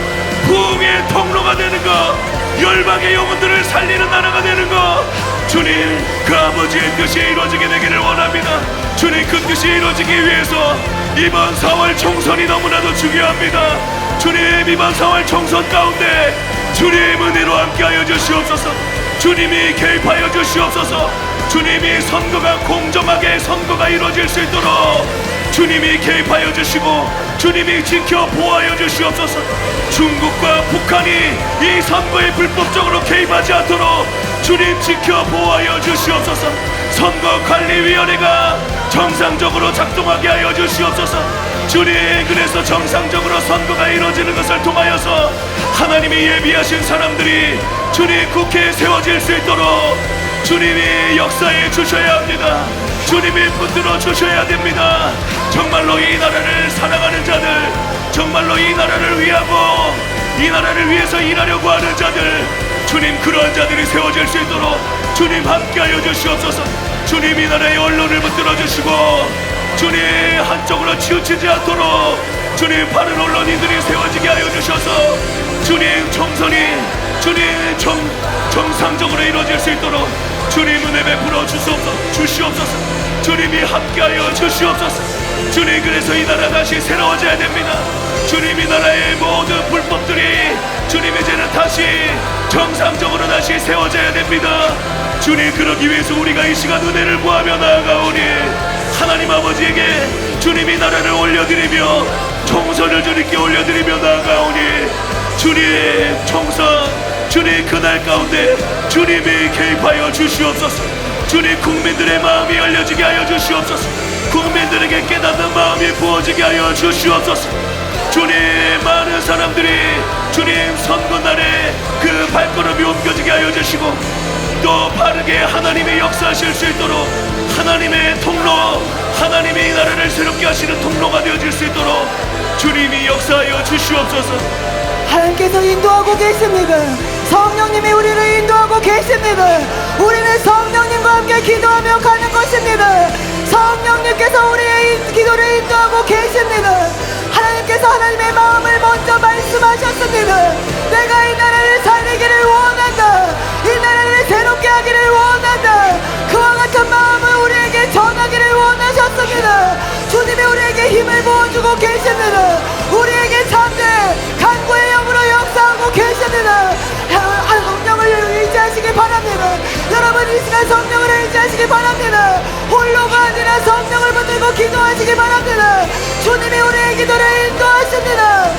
부흥의 통로가 되는 것, 열방의 영혼들을 살리는 나라가 되는 것, 주님 그 아버지의 뜻이 이루어지게 되기를 원합니다. 주님 그 뜻이 이루어지기 위해서 이번 4월 총선이 너무나도 중요합니다. 주님 이번 4월 총선 가운데 주님 은혜로 함께하여 주시옵소서. 주님이 개입하여 주시옵소서. 주님이 선거가 공정하게 선거가 이루어질 수 있도록 주님이 개입하여 주시고 주님이 지켜 보호하여 주시옵소서. 중국과 북한이 이 선거에 불법적으로 개입하지 않도록 주님 지켜 보호하여 주시옵소서. 선거관리위원회가 정상적으로 작동하게 하여 주시옵소서. 주님 그래서 정상적으로 선거가 이루어지는 것을 통하여서 하나님이 예비하신 사람들이 주님 국회에 세워질 수 있도록 주님이 역사해 주셔야 합니다. 주님이 붙들어 주셔야 됩니다. 정말로 이 나라를 사랑하는 자들, 정말로 이 나라를 위하고 이 나라를 위해서 일하려고 하는 자들, 주님 그러한 자들이 세워질 수 있도록 주님 함께하여 주시옵소서. 주님 이 나라의 언론을 붙들어 주시고 주님 한쪽으로 치우치지 않도록 주님 바른 언론인들이 세워지게 하여 주셔서 주님 총선이 주님 정상적으로 이루어질 수 있도록 주님 은혜 베풀어 주시옵소서. 주님이 함께하여 주시옵소서. 주님 그래서 이 나라 다시 새로워져야 됩니다. 주님 이 나라의 모든 불법들이 주님 이제는 다시 정상적으로 다시 세워져야 됩니다. 주님 그러기 위해서 우리가 이 시간 은혜를 구하며 나아가오니 하나님 아버지에게 주님 이 나라를 올려드리며 총선을 주님께 올려드리며 나아가오니 주님 총선, 주님 그날 가운데 주님이 개입하여 주시옵소서. 주님 국민들의 마음이 열려지게 하여 주시옵소서. 국민들에게 깨닫는 마음이 부어지게 하여 주시옵소서. 주님, 많은 사람들이 주님 선거날에 그 발걸음이 옮겨지게 하여 주시고 또 바르게 하나님의 역사하실 수 있도록 하나님의 통로, 하나님의 이 나라를 새롭게 하시는 통로가 되어질 수 있도록 주님이 역사하여 주시옵소서. 하나님께서 인도하고 계십니다. 성령님이 우리를 인도하고 계십니다. 우리는 성령님과 함께 기도하며 가는 것입니다. 성령님께서 우리의 기도를 인도하고 계십니다. 하나님께서 하나님의 마음을 먼저 말씀하셨습니다. 내가 이 나라를 살리기를 원한다. 이 나라를 새롭게 하기를 원한다. 그와 같은 마음을 우리에게 전하기를 원하셨습니다. 주님이 우리에게 힘을 부어주고 계십니다. 우리에게 참된 간구의 영으로 역사하고 계십니다. 성령을 의지하시기 바랍니다. 여러분 이 시간 성령을 의지하시기 바랍니다. 홀로가 아니라 성령을 붙들고 기도하시기 바랍니다. 주님이 우리의 기도를 인도하십니다.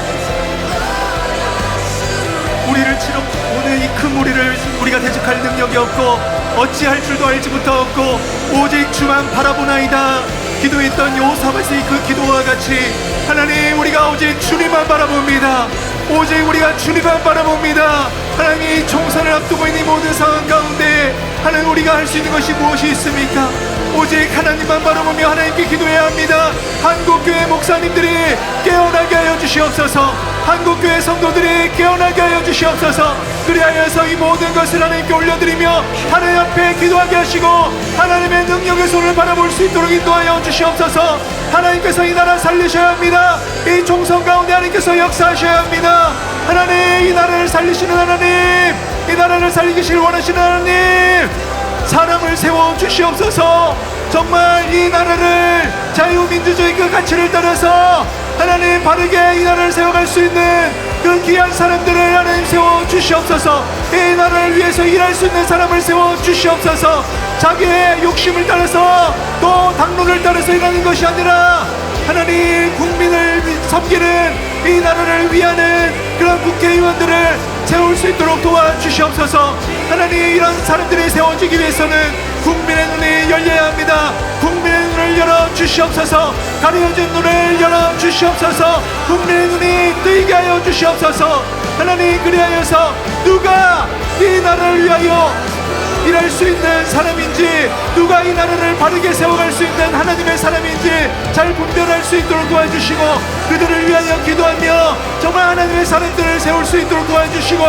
우리를 치러 오는 이 큰 무리를 우리가 대적할 능력이 없고 어찌할 줄도 알지 못하였고 오직 주만 바라보나이다. 기도했던 요사밧의 그 기도와 같이 하나님, 우리가 오직 주님만 바라봅니다. 오직 우리가 주님만 바라봅니다. 하나님, 이 총선을 앞두고 있는 이 모든 상황 가운데 하나님, 우리가 할 수 있는 것이 무엇이 있습니까? 오직 하나님만 바라보며 하나님께 기도해야 합니다. 한국교회 목사님들이 깨어나게 하여 주시옵소서. 한국교회 성도들이 깨어나게 하여 주시옵소서. 그리하여서 이 모든 것을 하나님께 올려드리며 하나님 앞에 기도하게 하시고 하나님의 능력의 손을 바라볼 수 있도록 인도하여 주시옵소서. 하나님께서 이 나라 살리셔야 합니다. 이 총선 가운데 하나님께서 역사하셔야 합니다. 하나님, 이 나라를 살리시는 하나님, 이 나라를 살리기를 원하시는 하나님, 사람을 세워 주시옵소서. 정말 이 나라를 자유민주주의 그 가치를 따라서 하나님 바르게 이 나라를 세워갈 수 있는 그 귀한 사람들을 하나님 세워 주시옵소서. 이 나라를 위해서 일할 수 있는 사람을 세워 주시옵소서. 자기의 욕심을 따라서 또 당론을 따라서 일하는 것이 아니라 하나님 국민을 섬기는 이 나라를 위하는 그런 국회의원들을 세울 수 있도록 도와주시옵소서. 하나님, 이런 사람들이 세워지기 위해서는 국민의 눈이 열려야 합니다. 국민의 눈을 열어주시옵소서. 가려진 눈을 열어주시옵소서. 국민의 눈이 뜨이게 하여 주시옵소서. 하나님, 그리하여서 누가 이 나라를 위하여 일할 수 있는 사람인지, 누가 이 나라를 바르게 세워갈 수 있는 하나님의 사람인지 잘 분별할 수 있도록 도와주시고 그들을 위하여 기도하며 정말 하나님의 사람들을 세울 수 있도록 도와주시고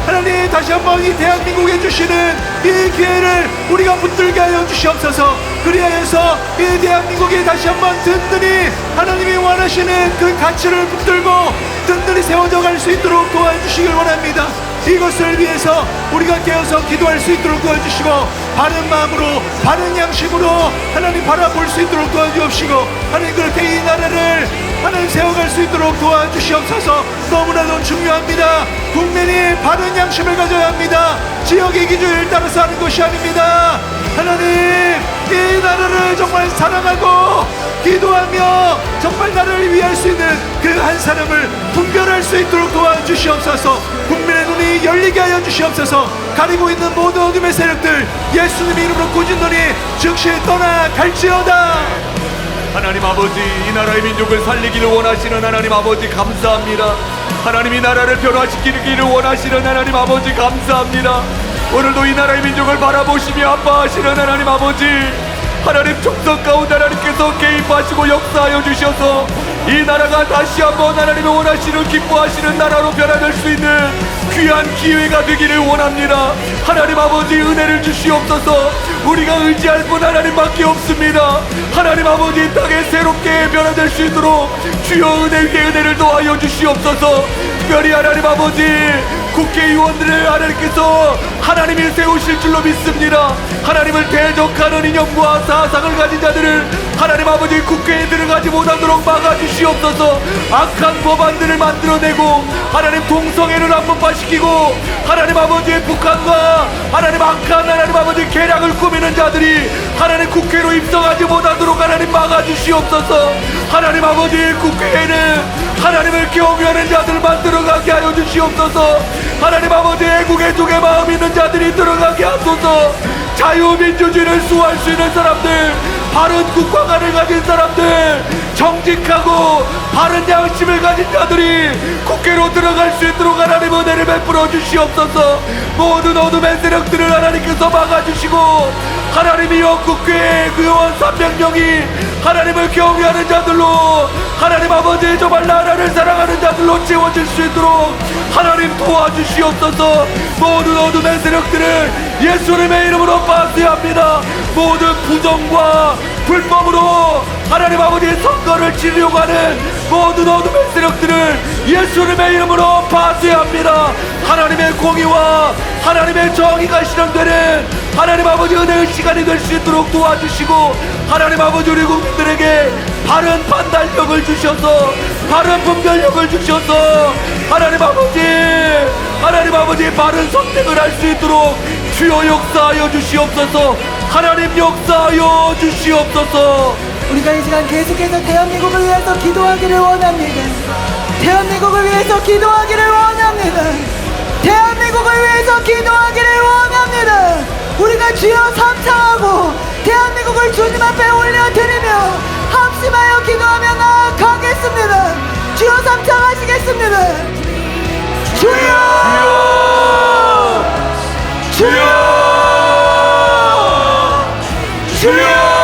하나님, 다시 한번 이 대한민국에 주시는 이 기회를 우리가 붙들게 하여 주시옵소서. 그리하여서 이 대한민국에 다시 한번 든든히 하나님이 원하시는 그 가치를 붙들고 든든히 세워져 갈 수 있도록 도와주시길 원합니다. 이것을 위해서 우리가 깨어서 기도할 수 있도록 도와주시고 바른 마음으로 바른 양심으로 하나님 바라볼 수 있도록 도와주옵시고 하나님, 그렇게 이 나라를 하나님 세워갈 수 있도록 도와주시옵소서. 너무나도 중요합니다. 국민이 바른 양심을 가져야 합니다. 지역의 기준을 따라서 하는 것이 아닙니다. 하나님, 이 나라를 정말 사랑하고 기도하며 정말 나라를 위할 수 있는 그 한 사람을 분별할 수 있도록 도와주시옵소서. 국민의 눈이 열리게 하여 주시옵소서. 가리고 있는 모든 어둠의 세력들 예수님의 이름으로 꾸짖노니 즉시 떠나갈지어다. 하나님 아버지, 이 나라의 민족을 살리기를 원하시는 하나님 아버지 감사합니다. 하나님, 이 나라를 변화시키기를 원하시는 하나님 아버지 감사합니다. 오늘도 이 나라의 민족을 바라보시며 아파하시는 하나님 아버지, 하나님 총선 가운데 하나님께서 개입하시고 역사하여 주셔서 이 나라가 다시 한번 하나님이 원하시는 기뻐하시는 나라로 변화될 수 있는 귀한 기회가 되기를 원합니다. 하나님 아버지, 은혜를 주시옵소서. 우리가 의지할 분 하나님밖에 없습니다. 하나님 아버지, 이 땅에 새롭게 변화될 수 있도록 주여 은혜 위에 은혜를 더하여 주시옵소서. 특별히 하나님 아버지, 국회의원들을 하나님께서 하나님이 세우실 줄로 믿습니다. 하나님을 대적하는 이념과 사상을 가진 자들을 하나님 아버지 국회에 들어가지 못하도록 막아주시옵소서. 악한 법안들을 만들어내고 하나님 동성애를 합법화시키고 하나님 아버지 북한과 하나님 악한 하나님 아버지 계략을 꾸미는 자들이 하나님 국회로 입성하지 못하도록 하나님 막아주시옵소서. 하나님 아버지 국회에는 하나님을 경외하는 자들만 들어가게 하여 주시옵소서. 하나님 아버지 애국의 쪽에 마음 있는 자들이 들어가게 하소서. 자유민주주의를 수호할 수 있는 사람들, 바른 국가관을 가진 사람들, 정직하고 바른 양심을 가진 자들이 국회로 들어갈 수 있도록 하나님 은혜를 베풀어 주시옵소서. 모든 어둠의 세력들을 하나님께서 막아주시고 하나님이여 국회의 그 의원 300명이 하나님을 경외하는 자들로, 하나님 아버지 정말 나라를 사랑하는 자들로 채워질 수 있도록 하나님 도와주시옵소서. 모든 어둠의 세력들을 예수님의 이름으로 파쇄합니다. 모든 부정과 불법으로 하나님 아버지의 선거를 치르려고 하는 모든 어둠의 세력들을 예수님의 이름으로 파쇄합니다. 하나님의 공의와 하나님의 정의가 실현되는 하나님 아버지 은혜의 시간이 될 수 있도록 도와주시고, 하나님 아버지 우리 국민들에게 바른 판단력을 주셔서, 바른 분별력을 주셔서 하나님 아버지 바른 선택을 할 수 있도록 주여 역사하여 주시옵소서. 하나님 역사하여 주시옵소서. 우리가 이 시간 계속해서 대한민국을 위해서 기도하기를 원합니다. 대한민국을 위해서 기도하기를 원합니다. 대한민국을 위해서 기도하기를 원합니다. 우리가 주여 삼창하고 대한민국을 주님 앞에 올려드리며 합심하여 기도하며 나아가겠습니다. 주여 삼창하시겠습니다. 주여! 주여! 주여!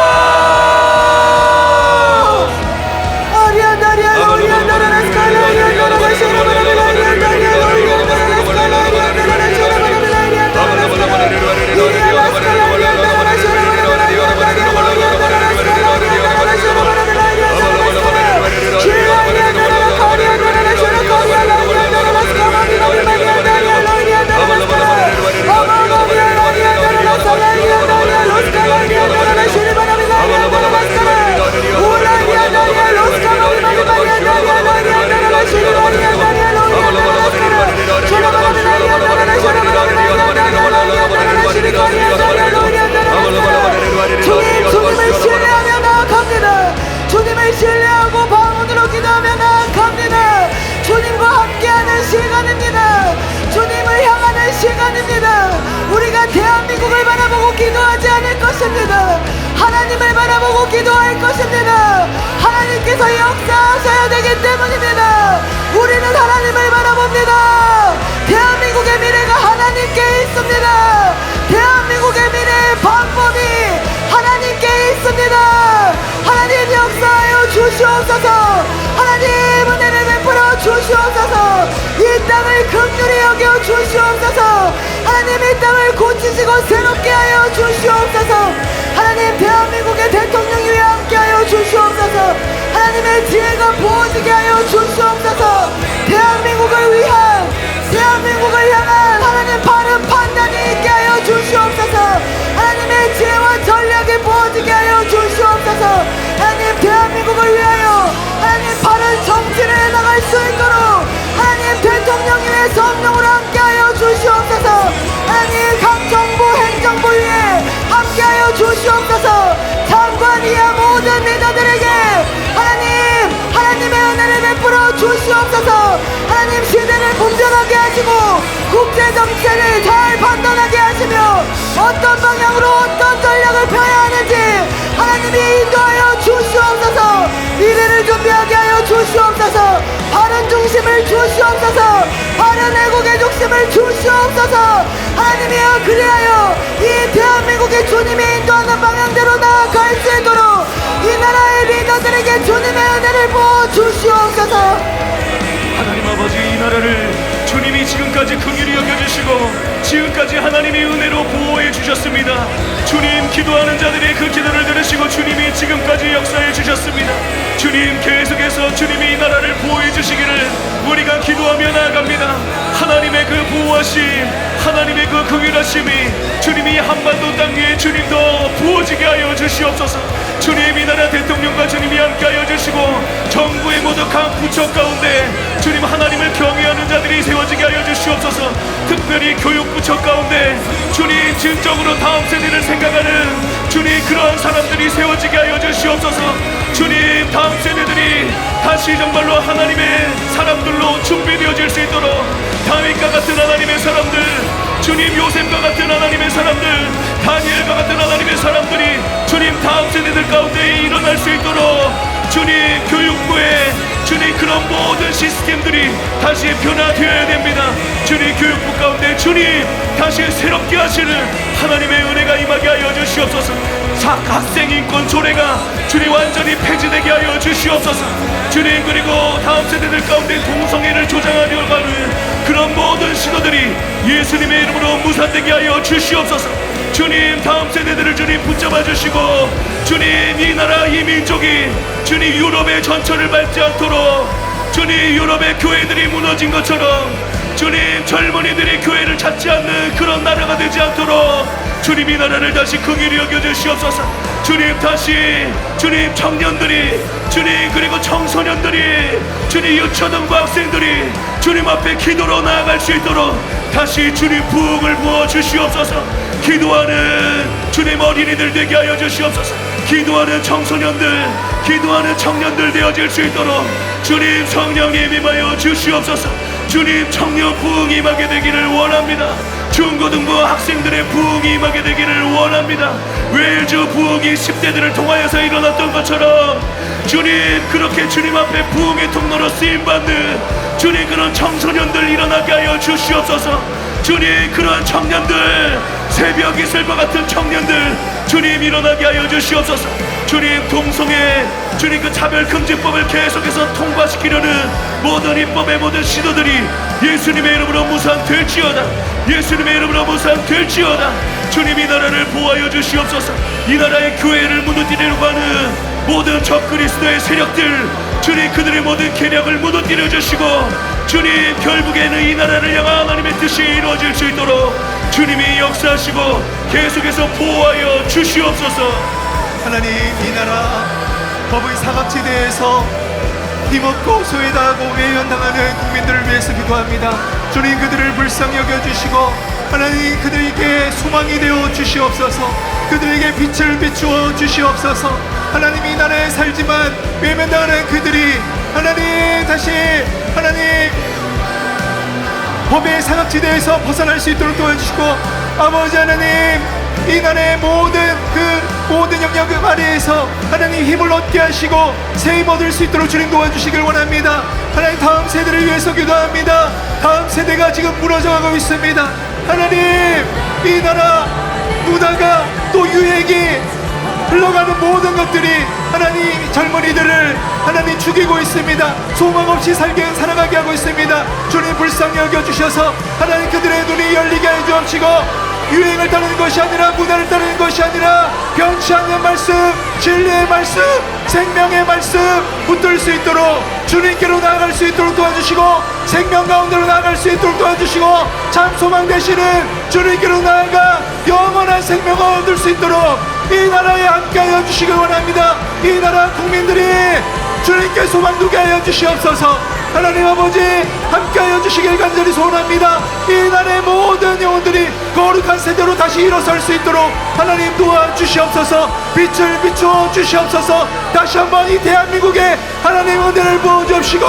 주님을 신뢰하며 나아갑니다. 주님을 신뢰하고 방언으로 기도하며 나아갑니다. 주님과 함께하는 시간입니다. 주님을 향하는 시간입니다. 우리가 대한민국을 바라보고 기도하지 않을 것입니다. 하나님을 바라보고 기도할 것입니다. 하나님께서 역사하셔야 되기 때문입니다. 우리는 하나님을 바라봅니다. 대한민국의 미래가 하나님께 있습니다. 대한민국의 미래의 방법이 하나님께 있습니다. 하나님 역사하여 주시옵소서. 하나님 은혜를 베풀어 주시옵소서. 이 땅을 긍휼히 여겨 주시옵소서. 하나님 이 땅을 고치시고 새롭게 하여 주시옵소서. 하나님 대한민국의 대통령 위에 함께하여 주시옵소서. 하나님의 지혜가 부어지게 하여 주시옵소서. 대한민국을 위한, 대한민국을 향한 하나님 바른 판단이 있게 하여 주시옵소서. 하나님의 지혜와 전략이 부어지게 하여 주시옵소서. 하나님 대한민국을 위하여 하나님 바른 정치를 해나갈 수 있도록 하나님 대통령님의 성령으로 함께하여 주시옵소서. 하나님 각 정부 행정부 위에 함께하여 주시옵소서. 장관 이하 모든 리더들에게 하나님의 은혜를 베풀어 주시옵소서. 하나님 시대를 분별하게 하시고 국제 정세를 잘 판단하게 하시며 어떤 방향으로 어떤 전략을 펴야 하는지 하나님이 인도하여 주시옵소서. 미래를 준비하게 하여 주시옵소서. 바른 중심을 주시옵소서. 바른 애국의 중심을 주시옵소서. 하나님이여 그리하여 이 대한민국의 주님이 인도하는 방향대로 나아갈 수 있도록 이 나라의 리더들에게 주님의 은혜를 부어 주시옵소서. 하나님 아버지, 이 나라를 주님이 지금까지 긍휼히 여겨주시고 지금까지 하나님이 은혜로 보호해 주셨습니다. 주님, 기도하는 자들의 그 기도를 들으시고 주님이 지금까지 역사해 주셨습니다. 주님, 계속해서 주님이 이 나라를 보호해 주시기를 우리가 기도하며 나아갑니다. 하나님의 그 보호하심, 하나님의 그 긍휼하심이 주님이 한반도 땅 위에 주님도 부어지게 하여 주시옵소서. 주님, 이 나라 대통령과 주님이 함께하여 주시고 정부의 모두 각 부처 가운데 주님 하나님을 경외하는 자들이 세워지게 하여 주시옵소서. 특별히 교육부처 가운데 주님 진정으로 다음 세대를 생각하는 주님 그러한 사람들이 세워지게 하여 주시옵소서. 주님 다음 세대들이 다시 정말로 하나님의 사람들로 준비되어질 수 있도록 다윗과 같은 하나님의 사람들, 주님 요셉과 같은 하나님의 사람들, 다니엘과 같은 하나님의 사람들이 주님 다음 세대들 가운데 일어날 수 있도록 주님 교육부에 주님 그런 모든 시스템들이 다시 변화되어야 됩니다. 주님 교육부 가운데 주님 다시 새롭게 하시는 하나님의 은혜가 임하게 하여 주시옵소서. 학생 인권 조례가 주님 완전히 폐지되게 하여 주시옵소서. 주님 그리고 다음 세대들 가운데 동성애를 조장하려고 하는 그런 모든 시도들이 예수님의 이름으로 무산되게 하여 주시옵소서. 주님 다음 세대들을 주님 붙잡아 주시고 주님 이 나라 이 민족이 주님 유럽의 전철을 밟지 않도록 주님 유럽의 교회들이 무너진 것처럼 주님 젊은이들이 교회를 찾지 않는 그런 나라가 되지 않도록 주님 이 나라를 다시 긍휼히 여겨 주시옵소서. 주님 다시 주님 청년들이 주님 그리고 청소년들이 주님 유초등부 학생들이 주님 앞에 기도로 나아갈 수 있도록 다시 주님 부흥을 부어 주시옵소서. 기도하는 주님 어린이들 되게 하여 주시옵소서. 기도하는 청소년들 기도하는 청년들 되어질 수 있도록 주님 성령님 임하여 주시옵소서. 주님 청년 부흥이 임하게 되기를 원합니다. 중고등부 학생들의 부흥이 임하게 되기를 원합니다. 웨일즈 부흥이 10대들을 통하여서 일어났던 것처럼 주님 그렇게 주님 앞에 부흥의 통로로 쓰임받는 주님 그런 청소년들 일어나게 하여 주시옵소서. 주님 그러한 청년들 새벽 이슬과 같은 청년들 주님 일어나게 하여 주시옵소서. 주님 동성애 주님 그 차별금지법을 계속해서 통과시키려는 모든 입법의 모든 시도들이 예수님의 이름으로 무산될지어다. 예수님의 이름으로 무산될지어다. 주님 이 나라를 보호하여 주시옵소서. 이 나라의 교회를 무너뜨리려고 하는 모든 적그리스도의 세력들 주님 그들의 모든 계략을 무너뜨려 주시고 주님 결국에는 이 나라를 향한 하나님의 뜻이 이루어질 수 있도록 주님이 역사하시고 계속해서 보호하여 주시옵소서. 하나님 이 나라 법의 사각지대에서 힘없고 소외당하고 외면당하는 국민들을 위해서 기도합니다. 주님 그들을 불쌍히 여겨주시고 하나님 그들에게 소망이 되어 주시옵소서. 그들에게 빛을 비추어 주시옵소서. 하나님 이 나라에 살지만 외면당하는 그들이 하나님 다시 하나님 법의 사각지대에서 벗어날 수 있도록 도와주시고 아버지 하나님 이 나라의 모든 영역 그 아래에서 하나님 힘을 얻게 하시고 새 힘 얻을 수 있도록 주님 도와주시길 원합니다. 하나님 다음 세대를 위해서 기도합니다. 다음 세대가 지금 무너져가고 있습니다. 하나님 이 나라 문화가 또 유행이 흘러가는 모든 것들이 하나님 젊은이들을 하나님 죽이고 있습니다. 소망 없이 살아가게 하고 있습니다. 주님 불쌍히 여겨주셔서 하나님 그들의 눈이 열리게 해주옵시고 유행을 따르는 것이 아니라 문화를 따르는 것이 아니라 변치 않는 말씀 진리의 말씀 생명의 말씀 붙들 수 있도록 주님께로 나아갈 수 있도록 도와주시고 생명 가운데로 나아갈 수 있도록 도와주시고 참 소망 되시는 주님께로 나아가 영원한 생명을 얻을 수 있도록 이 나라에 함께하여 주시길 원합니다. 이 나라 국민들이 주님께 소망 두게 하여 주시옵소서. 하나님 아버지 함께하여 주시길 간절히 소원합니다. 이 나라의 모든 영혼들이 거룩한 세대로 다시 일어설 수 있도록 하나님 도와주시옵소서. 빛을 비추어 주시옵소서. 다시 한번 이 대한민국에 하나님 은혜를 부어주시고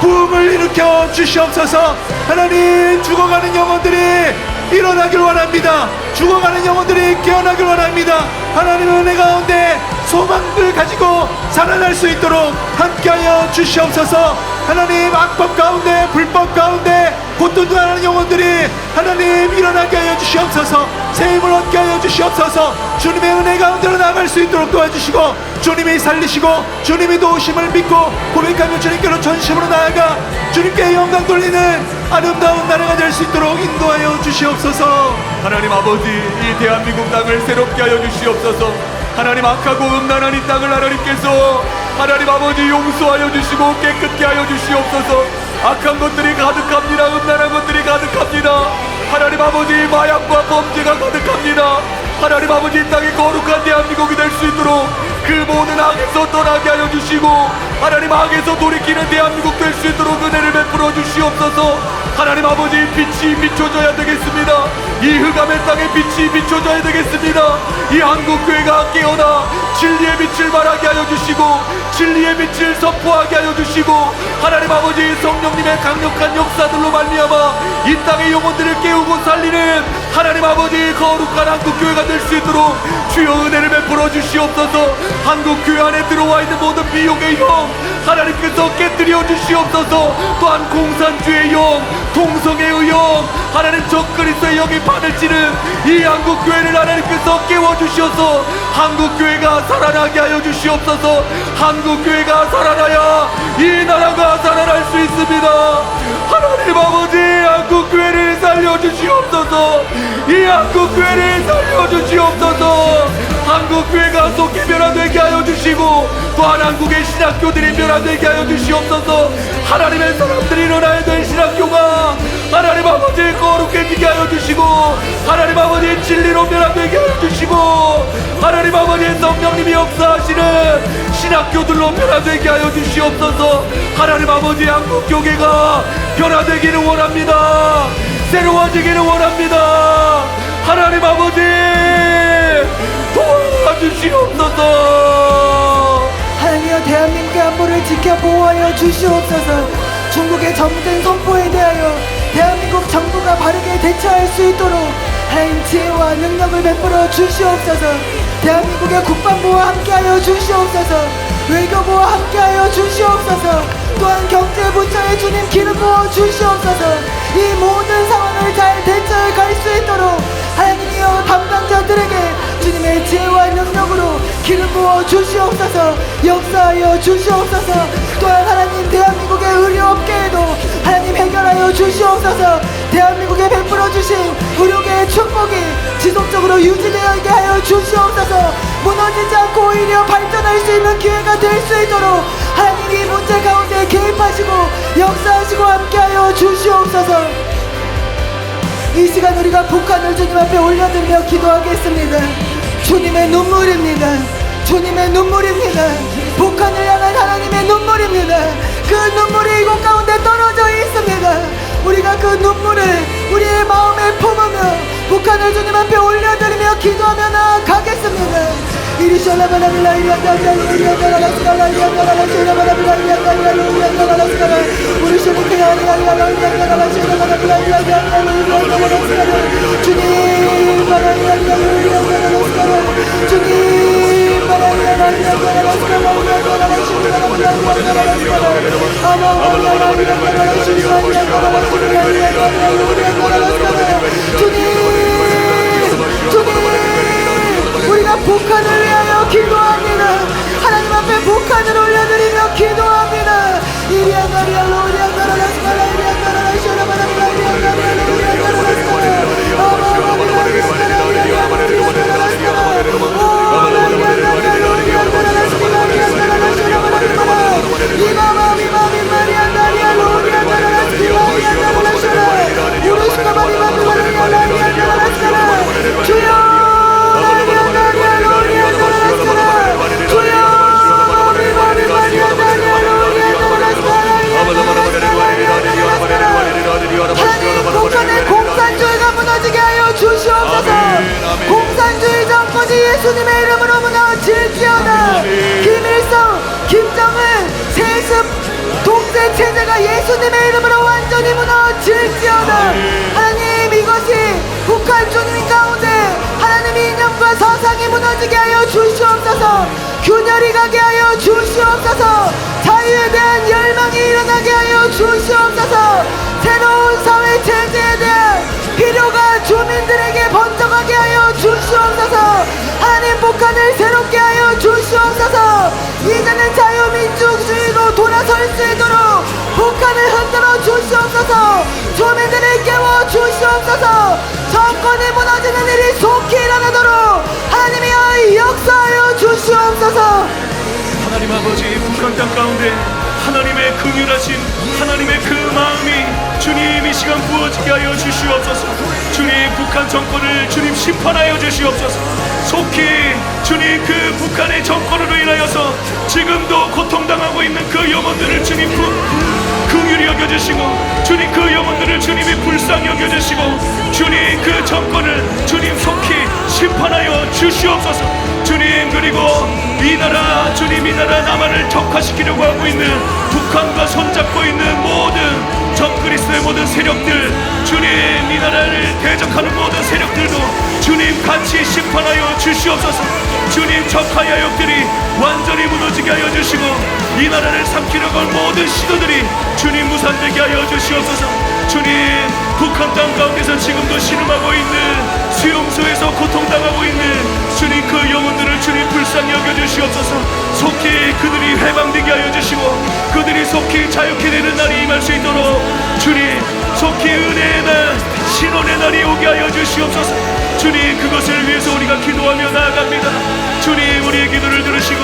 부흥을 일으켜 주시옵소서. 하나님 죽어가는 영혼들이 일어나길 원합니다. 죽어가는 영혼들이 깨어나길 원합니다. 하나님의 은혜 가운데 소망을 가지고 살아날 수 있도록 함께하여 주시옵소서. 하나님 악법 가운데 불법 가운데 고통당하는 영혼들이 하나님 일어나게 하여 주시옵소서. 새 힘을 얻게 하여 주시옵소서. 주님의 은혜 가운데로 나아갈 수 있도록 도와주시고 주님이 살리시고 주님이 도우심을 믿고 고백하며 주님께로 전심으로 나아가 주님께 영광 돌리는 아름다운 나라가 될 수 있도록 인도하여 주시옵소서. 하나님 아버지 이 대한민국 땅을 새롭게 하여 주시옵소서. 하나님 악하고 음란한 이 땅을 하나님께서 하나님 아버지 용서하여 주시고 깨끗게 하여 주시옵소서. 악한 것들이 가득합니다. 음란한 것들이 가득합니다. 하나님 아버지 마약과 범죄가 가득합니다. 하나님 아버지 이 땅이 거룩한 대한민국이 될 수 있도록 그 모든 악에서 떠나게 하여 주시고 하나님 악에서 돌이키는 대한민국 될 수 있도록 은혜를 베풀어 주시옵소서. 하나님 아버지 빛이 비춰져야 되겠습니다. 이 흑암의 땅에 빛이 비춰져야 되겠습니다. 이 한국교회가 깨어나 진리의 빛을 발하게 하여 주시고 진리의 빛을 선포하게 하여 주시고 하나님 아버지 성령님의 강력한 역사들로 말미암아 이 땅의 영혼들을 깨우고 살리는 하나님 아버지 거룩한 한국교회가 될 수 있도록 주여 은혜를 베풀어 주시옵소서. 한국교회 안에 들어와 있는 모든 미혹의 영 하나님께서 깨뜨려 주시옵소서. 또한 공산주의 영, 동성애의 영, 하나님 적그리스도의 영이 판을 치는 이 한국교회를 하나님께서 깨워주셔서 한국교회가 살아나게 하여 주시옵소서. 한국교회가 살아나야 이 나라가 살아날 수 있습니다. 하나님 아버지 한국교회를 살려주시옵소서. 이 한국교회를 살려주시옵소서. 한국교회가 속히 변화되게 하여 주시고 또한 한국의 신학교들이 변화되게 하여 주시옵소서. 하나님의 사람들이 일어나야 될 신학교가 하나님 아버지 거룩해지게 하여 주시고 하나님 아버지 진리로 변화되게 하여 주시고 하나님 아버지 성령님이 역사하시는 신학교들로 변화되게 하여 주시옵소서. 하나님 아버지 한국교회가 변화되기를 원합니다. 새로워지기를 원합니다. 하나님 아버지 도와주시옵소서. 하나님여 대한민국의 안보를 지켜 보호하여 주시옵소서. 중국의 정전 선포에 대하여 대한민국 정부가 바르게 대처할 수 있도록 하나님 지혜와 능력을 베풀어 주시옵소서. 대한민국의 국방부와 함께하여 주시옵소서. 외교부와 함께하여 주시옵소서. 또한 경제부처의 주님 기름 부어 주시옵소서. 이 모든 상황을 잘 대처해 갈 수 있도록 하나님이여 담당자들에게 주님의 지혜와 능력으로 기름 부어 주시옵소서. 역사하여 주시옵소서. 또한 하나님 대한민국의 의료업계에도 하나님 해결하여 주시옵소서. 대한민국에 베풀어 주신 의료계의 축복이 지속적으로 유지되게 하여 주시옵소서. 무너지지 않고 오히려 발전할 수 있는 기회가 될 수 있도록 하나님 이 문제 가운데 개입하시고 역사하시고 함께하여 주시옵소서. 이 시간 우리가 북한을 주님 앞에 올려드리며 기도하겠습니다. 주님의 눈물입니다. 주님의 눈물입니다. 북한을 향한 하나님의 눈물입니다. 그 눈물이 이곳 가운데 떨어져 있습니다. 우리가 그 눈물을 우리의 마음에 품으며 북한을 주님 앞에 올려드리며 기도하며 나아가겠습니다. 우리가 북한을 위하여 기도합니다. 하나님 앞에 북한을 올려드리며 기도합니다. 하나님 북한의 공산주의가 무너지게 하여 주시옵소서. 공산주의 정권이 예수님의 이름으로 무너질지어다. 김일성, 김정은, 세습, 독재 체제가 예수님의 이름으로 완전히 무너질지어다. 하나님 이것이 북한 주민 가운데 하나님의 이념과 사상이 무너지게 하여 주시옵소서. 균열이 가게 하여 주시옵소서. 자유에 대한 열망이 일어나게 하여 주시옵소서. 새로운 사회 체제에 대한 필요가 주민들에게 번져가게 하여 주시옵소서. 하나님 북한을 새롭게 하여 주시옵소서. 이제는 자유민주주의로 돌아설 수 있도록 북한을 흔들어 주시옵소서. 주민들을 깨워 주시옵소서. 정권이 무너지는 일이 속히 일어나도록 하나님이 역사하여 주시옵소서. 하나님 아버지 북한 땅 가운데 하나님의 긍휼하신 하나님의 그 마음이 주님 이 시간 부어지게 하여 주시옵소서. 주님 북한 정권을 주님 심판하여 주시옵소서. 속히 주님 그 북한의 정권으로 인하여서 지금도 고통당하고 있는 그 영혼들을 주님 긍휼히 여겨주시고 주님 그 영혼들을 주님이 불쌍히 여겨주시고 주님 그 정권을 주님 속히 심판하여 주시옵소서. 주님 그리고 이 나라 주님 이 나라 남한을 적화시키려고 하고 있는 북한과 손잡고 있는 모든 적그리스도의 모든 세력들 주님 이 나라를 대적하는 모든 세력들도 주님 같이 심판하여 주시옵소서. 주님 적하야역들이 완전히 무너지게 하여 주시고 이 나라를 삼키려고 한 모든 시도들이 주님 무산되게 하여 주시옵소서. 주님 북한 땅 가운데서 지금도 신음하고 있는 수용소에서 고통당하고 있는 주님 그 영혼들을 주님 불쌍히 여겨주시옵소서. 속히 그들이 해방되게 하여 주시고 그들이 속히 자유케 되는 날이 임할 수 있도록 주님 속히 은혜의 날 신원의 날이 오게 하여 주시옵소서. 주님 그것을 위해서 우리가 기도하며 나아갑니다. 주님 우리의 기도를 들으시고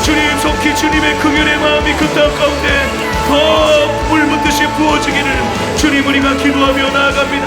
주님 속히 주님의 긍휼의 마음이 그 땅 가운데 더 물붓듯이 부어지기를 주님 우리가 기도하며 나아갑니다.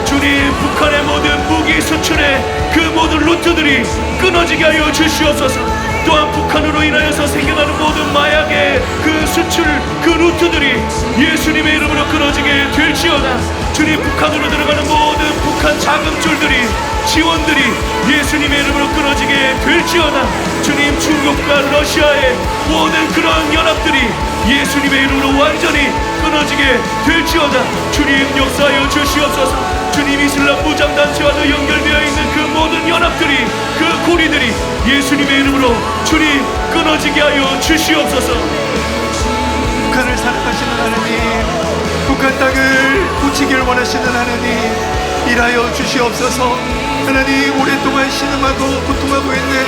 주님 북한의 모든 무기 수출의 그 모든 루트들이 끊어지게 하여 주시옵소서. 또한 북한으로 인하여서 생겨나는 모든 마약의 그 수출 그 루트들이 예수님의 이름으로 끊어지게 될지어다. 주님 북한으로 들어가는 모든 북한 자금줄들이 지원들이 예수님의 이름으로 끊어지게 될지어다. 주님 중국과 러시아의 모든 그런 연합들이 예수님의 이름으로 완전히 끊어지게 될지어다. 주님 역사하여 주시옵소서. 주님 이슬람 무장단체와도 연결되어 있는 그 모든 연합들이 그 고리들이 예수님의 이름으로 주님 끊어지게 하여 주시옵소서. 북한을 사랑하시는 하나님, 북한 땅을 고치기를 원하시는 하나님, 일하여 주시옵소서. 하나님 오랫동안 신음하고 고통하고 있는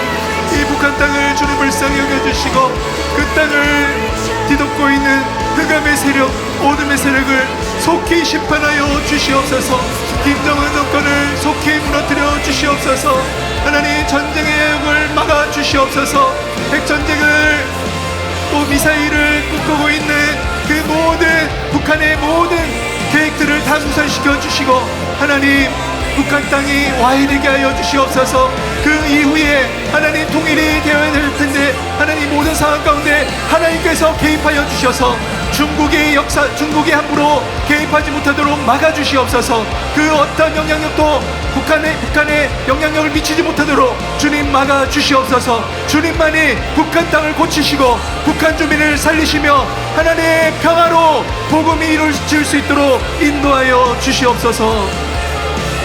이 북한 땅을 주님 불쌍히 여겨주시고 그 땅을 뒤덮고 있는 흑암의 세력, 어둠의 세력을 속히 심판하여 주시옵소서. 김정은 정권을 속히 무너뜨려 주시옵소서. 하나님 전쟁의 역을 막아 주시옵소서. 핵전쟁을 또 미사일을 꿈꾸고 있는 그 모든 북한의 모든 계획들을 다 무산시켜 주시고 하나님 북한 땅이 와해되게 하여 주시옵소서. 그 이후에 하나님 통일이 되어야 될 텐데 하나님 모든 상황 가운데 하나님께서 개입하여 주셔서 중국의 역사, 중국이 함부로 개입하지 못하도록 막아주시옵소서. 그 어떤 영향력도 북한에 영향력을 미치지 못하도록 주님 막아주시옵소서. 주님만이 북한 땅을 고치시고 북한 주민을 살리시며 하나님의 평화로 복음이 이루어질 수 있도록 인도하여 주시옵소서.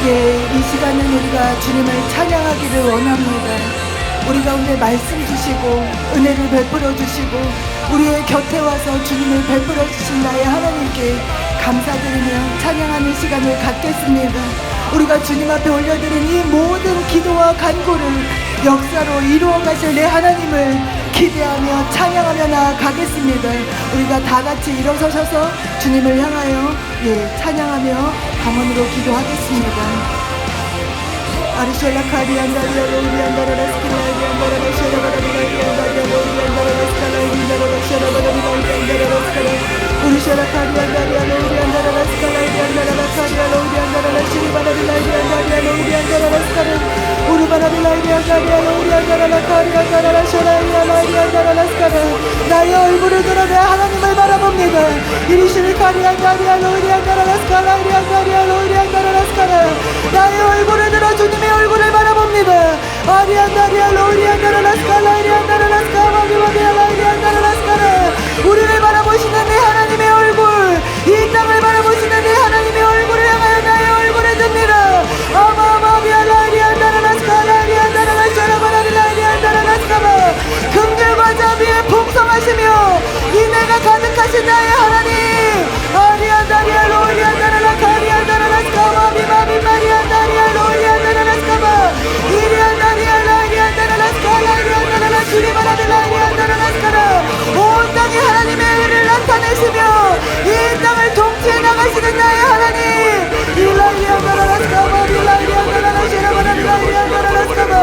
예, 이 시간은 우리가 주님을 찬양하기를 원합니다. 우리 가운데 말씀 주시고 은혜를 베풀어 주시고 우리의 곁에 와서 주님을 베풀어 주신 나의 하나님께 감사드리며 찬양하는 시간을 갖겠습니다. 우리가 주님 앞에 올려드린 이 모든 기도와 간구를 역사로 이루어 가실 내 하나님을 기대하며 찬양하며 나아가겠습니다. 우리가 다 같이 일어서셔서 주님을 향하여 찬양하며 강원으로 기도하겠습니다. 아리쇼라 카리안다리아 로리안다라라 스킬라이안다라라 셔라바라리아리안다리아 로리안다라라 스칼라이안다라라 셔라바라리아리안다라라 스칼라 우리쇼라 카리안다리아 로리안다라라 스칼라이안다라라 카리아 로리안다라라 시리바라리아리안다리아 로리안다라라 스칼라 우르바라리아리안다리아 로리안다라라 카리안다라라 셔라이안다리아리안다라라 스칼라 나의 얼굴을 들어 내 하나님을 바라봅니다. 이리시리 카리안다리아 로리안다라라 스칼라이안다리아 로리안다라라 스칼라 나의 얼굴을 들어 주님의 얼굴을 바라봅니다. 아리안다리아 로리안다라라 스칼라 이리안다라라 스카마비바비아라 이리안다라라 스칼라 우리를 바라보시는 내 하나님의 얼굴 이 땅을 바라보시는 내 하나님의 얼굴을 향하여 나의 얼굴을 듭니다. 아마마비아라 이리안다라라 스칼라 이리안다라라 샤라바라리라 이리안다라라 스카마 긍휼과 자비에 풍성하시며 인애가 가득하신 나의 하나님 아리안다리아 로리안다라라 카리안다라라 스카마비바비바리안다리아 로리안다라라 스카마 이리안다리아 라이리안다라라 스칼라 이리안다라라 주리바라빌라 이리안다라라 스카라 온 땅에 하나님의 의를 나타내시며 이 땅을 통치해 나가시는 나의 하나님 일라이리안다라라 스카마 일라이리안다라라 쉐라바라빌라 이리안다라라 스카마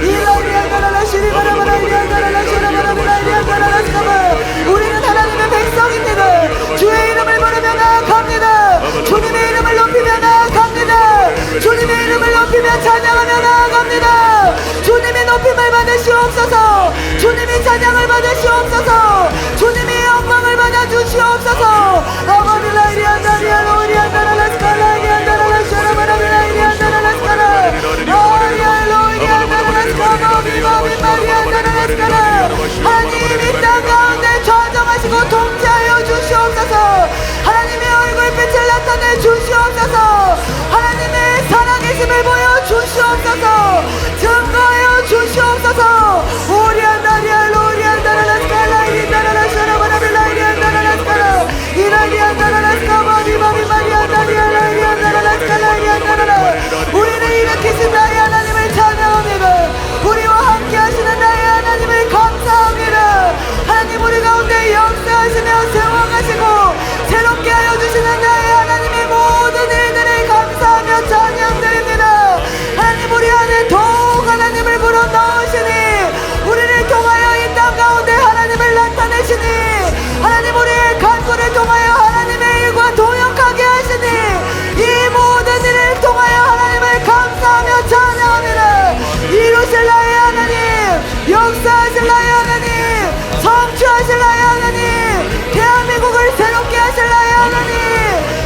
일라이리안다라라 시리바라바라 이리안다라라 쉐라바라빌라 이리안다라라 스카마 우리는 하나님의 백성입니다. 주의 이름을 부르며 나아갑니다. 주님의 이름을 높이며 나아갑니다. 주님의 이름을 높이며 찬양하며 나아갑니다. 주님의 높임을 받으시옵소서. 주님이 찬양을 받으시옵소서. 주님이 영광을 받아주시옵소서. 주시옵소서. 하나님 이 땅 가운데 좌정하시고 통치하여 주시옵소서. 하나님의 얼굴빛을 나타내 주시옵소서. 하나님의 살아계심을 보여 주시옵소서. 증거하여 주시옵소서. 오리안다리아 로리안다라라스카라 이리안다라라샤라바라빌라이리안다라라스카라 이라리안다라라스카바 비바비마리안다리아라이리안다라라스카라이리안다라라. 우리를 일으키신 나의 하나님을 찬양합니다. 우리와 함께 하시는 나의 하나님을 감사합니다. 하나님 우리 가운데 역사하시며 세워가시고 새롭게 하여 주시는 나의 하나님의 모든 일들을 감사하며 찬양드립니다. 하나님 우리 안에 더욱 하나님을 불어넣으시니 우리를 통하여 이 땅 가운데 하나님을 나타내시니 하나님 우리의 간구를 통하여 하나님의 일과 동역하게 하시니 이 모든 일을 통하여 하나님을 감사하며 찬양합니다. 이루실 나의 하나님, 역사하실 나의 하나님, 성취하실 나의 하나님, 대한민국을 새롭게 하실 나의 하나님,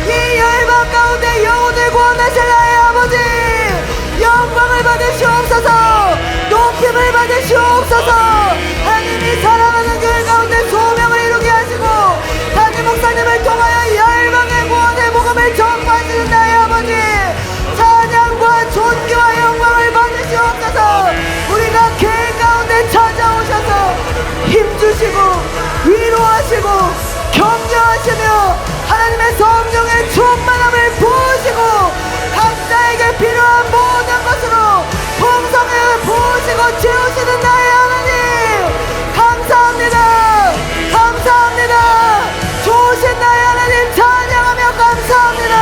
이 열방 가운데 영혼을 구원하실 나의 아버지, 영광을 받으시옵소서. 높임을 받으시옵소서. 하나님이 사랑하는 교회 가운데 소명을 이루게 하시고 담임 목사님을 통하여 열방의 구원의 복음을 전파하시는 나의 아버지, 찬양과 존귀와 영광을 받으시옵소서. 우리가 개인 가운데 찾아오셔서 힘주시고 위로하시고 격려하시며 하나님의 성령의 충만함을 부으시고 각자에게 필요한 모든 것으로 풍성을 부으시고 채우시는 나의 하나님, 감사합니다. 감사합니다. 좋으신 나의 하나님 찬양하며 감사합니다.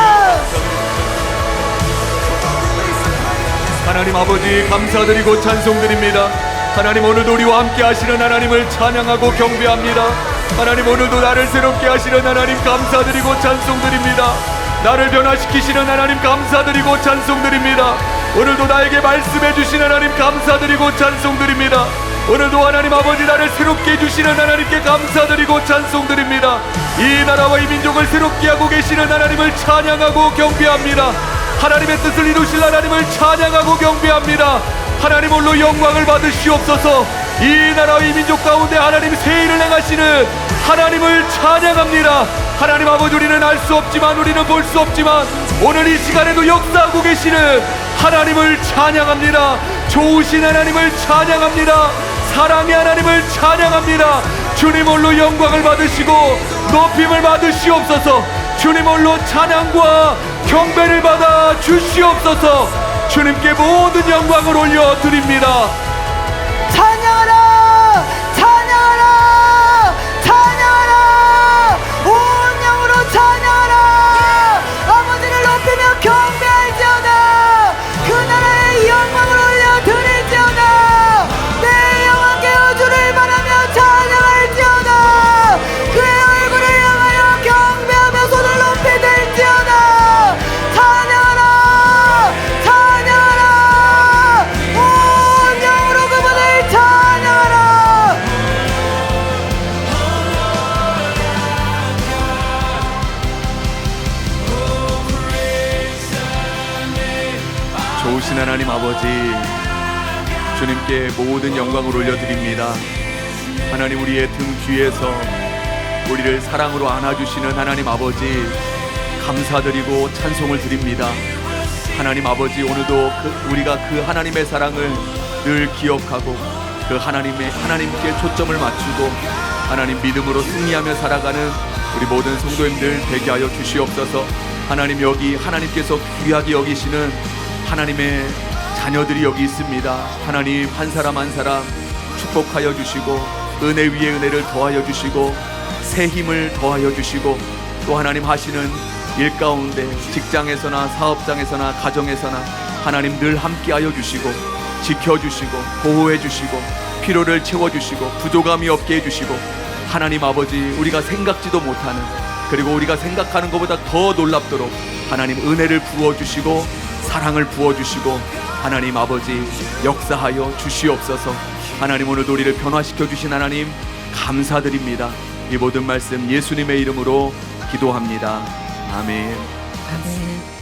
하나님 아버지 감사드리고 찬송드립니다. 하나님 오늘도 우리와 함께 하시는 하나님을 찬양하고 경배합니다. 하나님 오늘도 나를 새롭게 하시는 하나님 감사드리고 찬송드립니다. 나를 변화시키시는 하나님 감사드리고 찬송드립니다. 오늘도 나에게 말씀해 주신 하나님 감사드리고 찬송드립니다. 오늘도 하나님 아버지 나를 새롭게 해주시는 하나님께 감사드리고 찬송드립니다. 이 나라와 이 민족을 새롭게 하고 계시는 하나님을 찬양하고 경배합니다. 하나님의 뜻을 이루실 하나님을 찬양하고 경배합니다. 하나님 홀로 영광을 받으시옵소서. 이 나라와 이 민족 가운데 하나님 새 일을 행하시는 하나님을 찬양합니다. 하나님 아버지 우리는 알 수 없지만 우리는 볼 수 없지만 오늘 이 시간에도 역사하고 계시는 하나님을 찬양합니다. 좋으신 하나님을 찬양합니다. 사랑의 하나님을 찬양합니다. 주님 홀로 영광을 받으시고 높임을 받으시옵소서. 주님 홀로 찬양과 경배를 받아 주시옵소서. 주님께 모든 영광을 올려드립니다. 찬양하라, 찬양하라, 찬양하라, 온 영으로 찬양하라. 아버지를 높이며 경배할지어다. 그 나라의 영광을 올려드릴지어다. 내 영혼께 주를 바라며 찬양할지어다. 그의 얼굴을 향하여 경배하며 손을 높이 들지어다. 찬양하라, 찬양하라, 온 영으로 그분을 찬양하라. 좋으신 하나님 아버지 주님께 모든 영광을 올려드립니다. 하나님 우리의 등 뒤에서 우리를 사랑으로 안아주시는 하나님 아버지 감사드리고 찬송을 드립니다. 하나님 아버지 오늘도 우리가 그 하나님의 사랑을 늘 기억하고 그 하나님께 초점을 맞추고 하나님 믿음으로 승리하며 살아가는 우리 모든 성도님들 되게 하여 주시옵소서. 하나님 여기 하나님께서 귀하게 여기시는 하나님의 자녀들이 여기 있습니다. 하나님 한 사람 한 사람 축복하여 주시고 은혜 위에 은혜를 더하여 주시고 새 힘을 더하여 주시고 또 하나님 하시는 일 가운데 직장에서나 사업장에서나 가정에서나 하나님 늘 함께하여 주시고 지켜주시고 보호해주시고 필요를 채워주시고 부족함이 없게 해주시고 하나님 아버지 우리가 생각지도 못하는 그리고 우리가 생각하는 것보다 더 놀랍도록 하나님 은혜를 부어주시고 사랑을 부어주시고 하나님 아버지 역사하여 주시옵소서. 하나님 오늘도 우리를 변화시켜 주신 하나님 감사드립니다. 이 모든 말씀 예수님의 이름으로 기도합니다. 아멘. 아멘.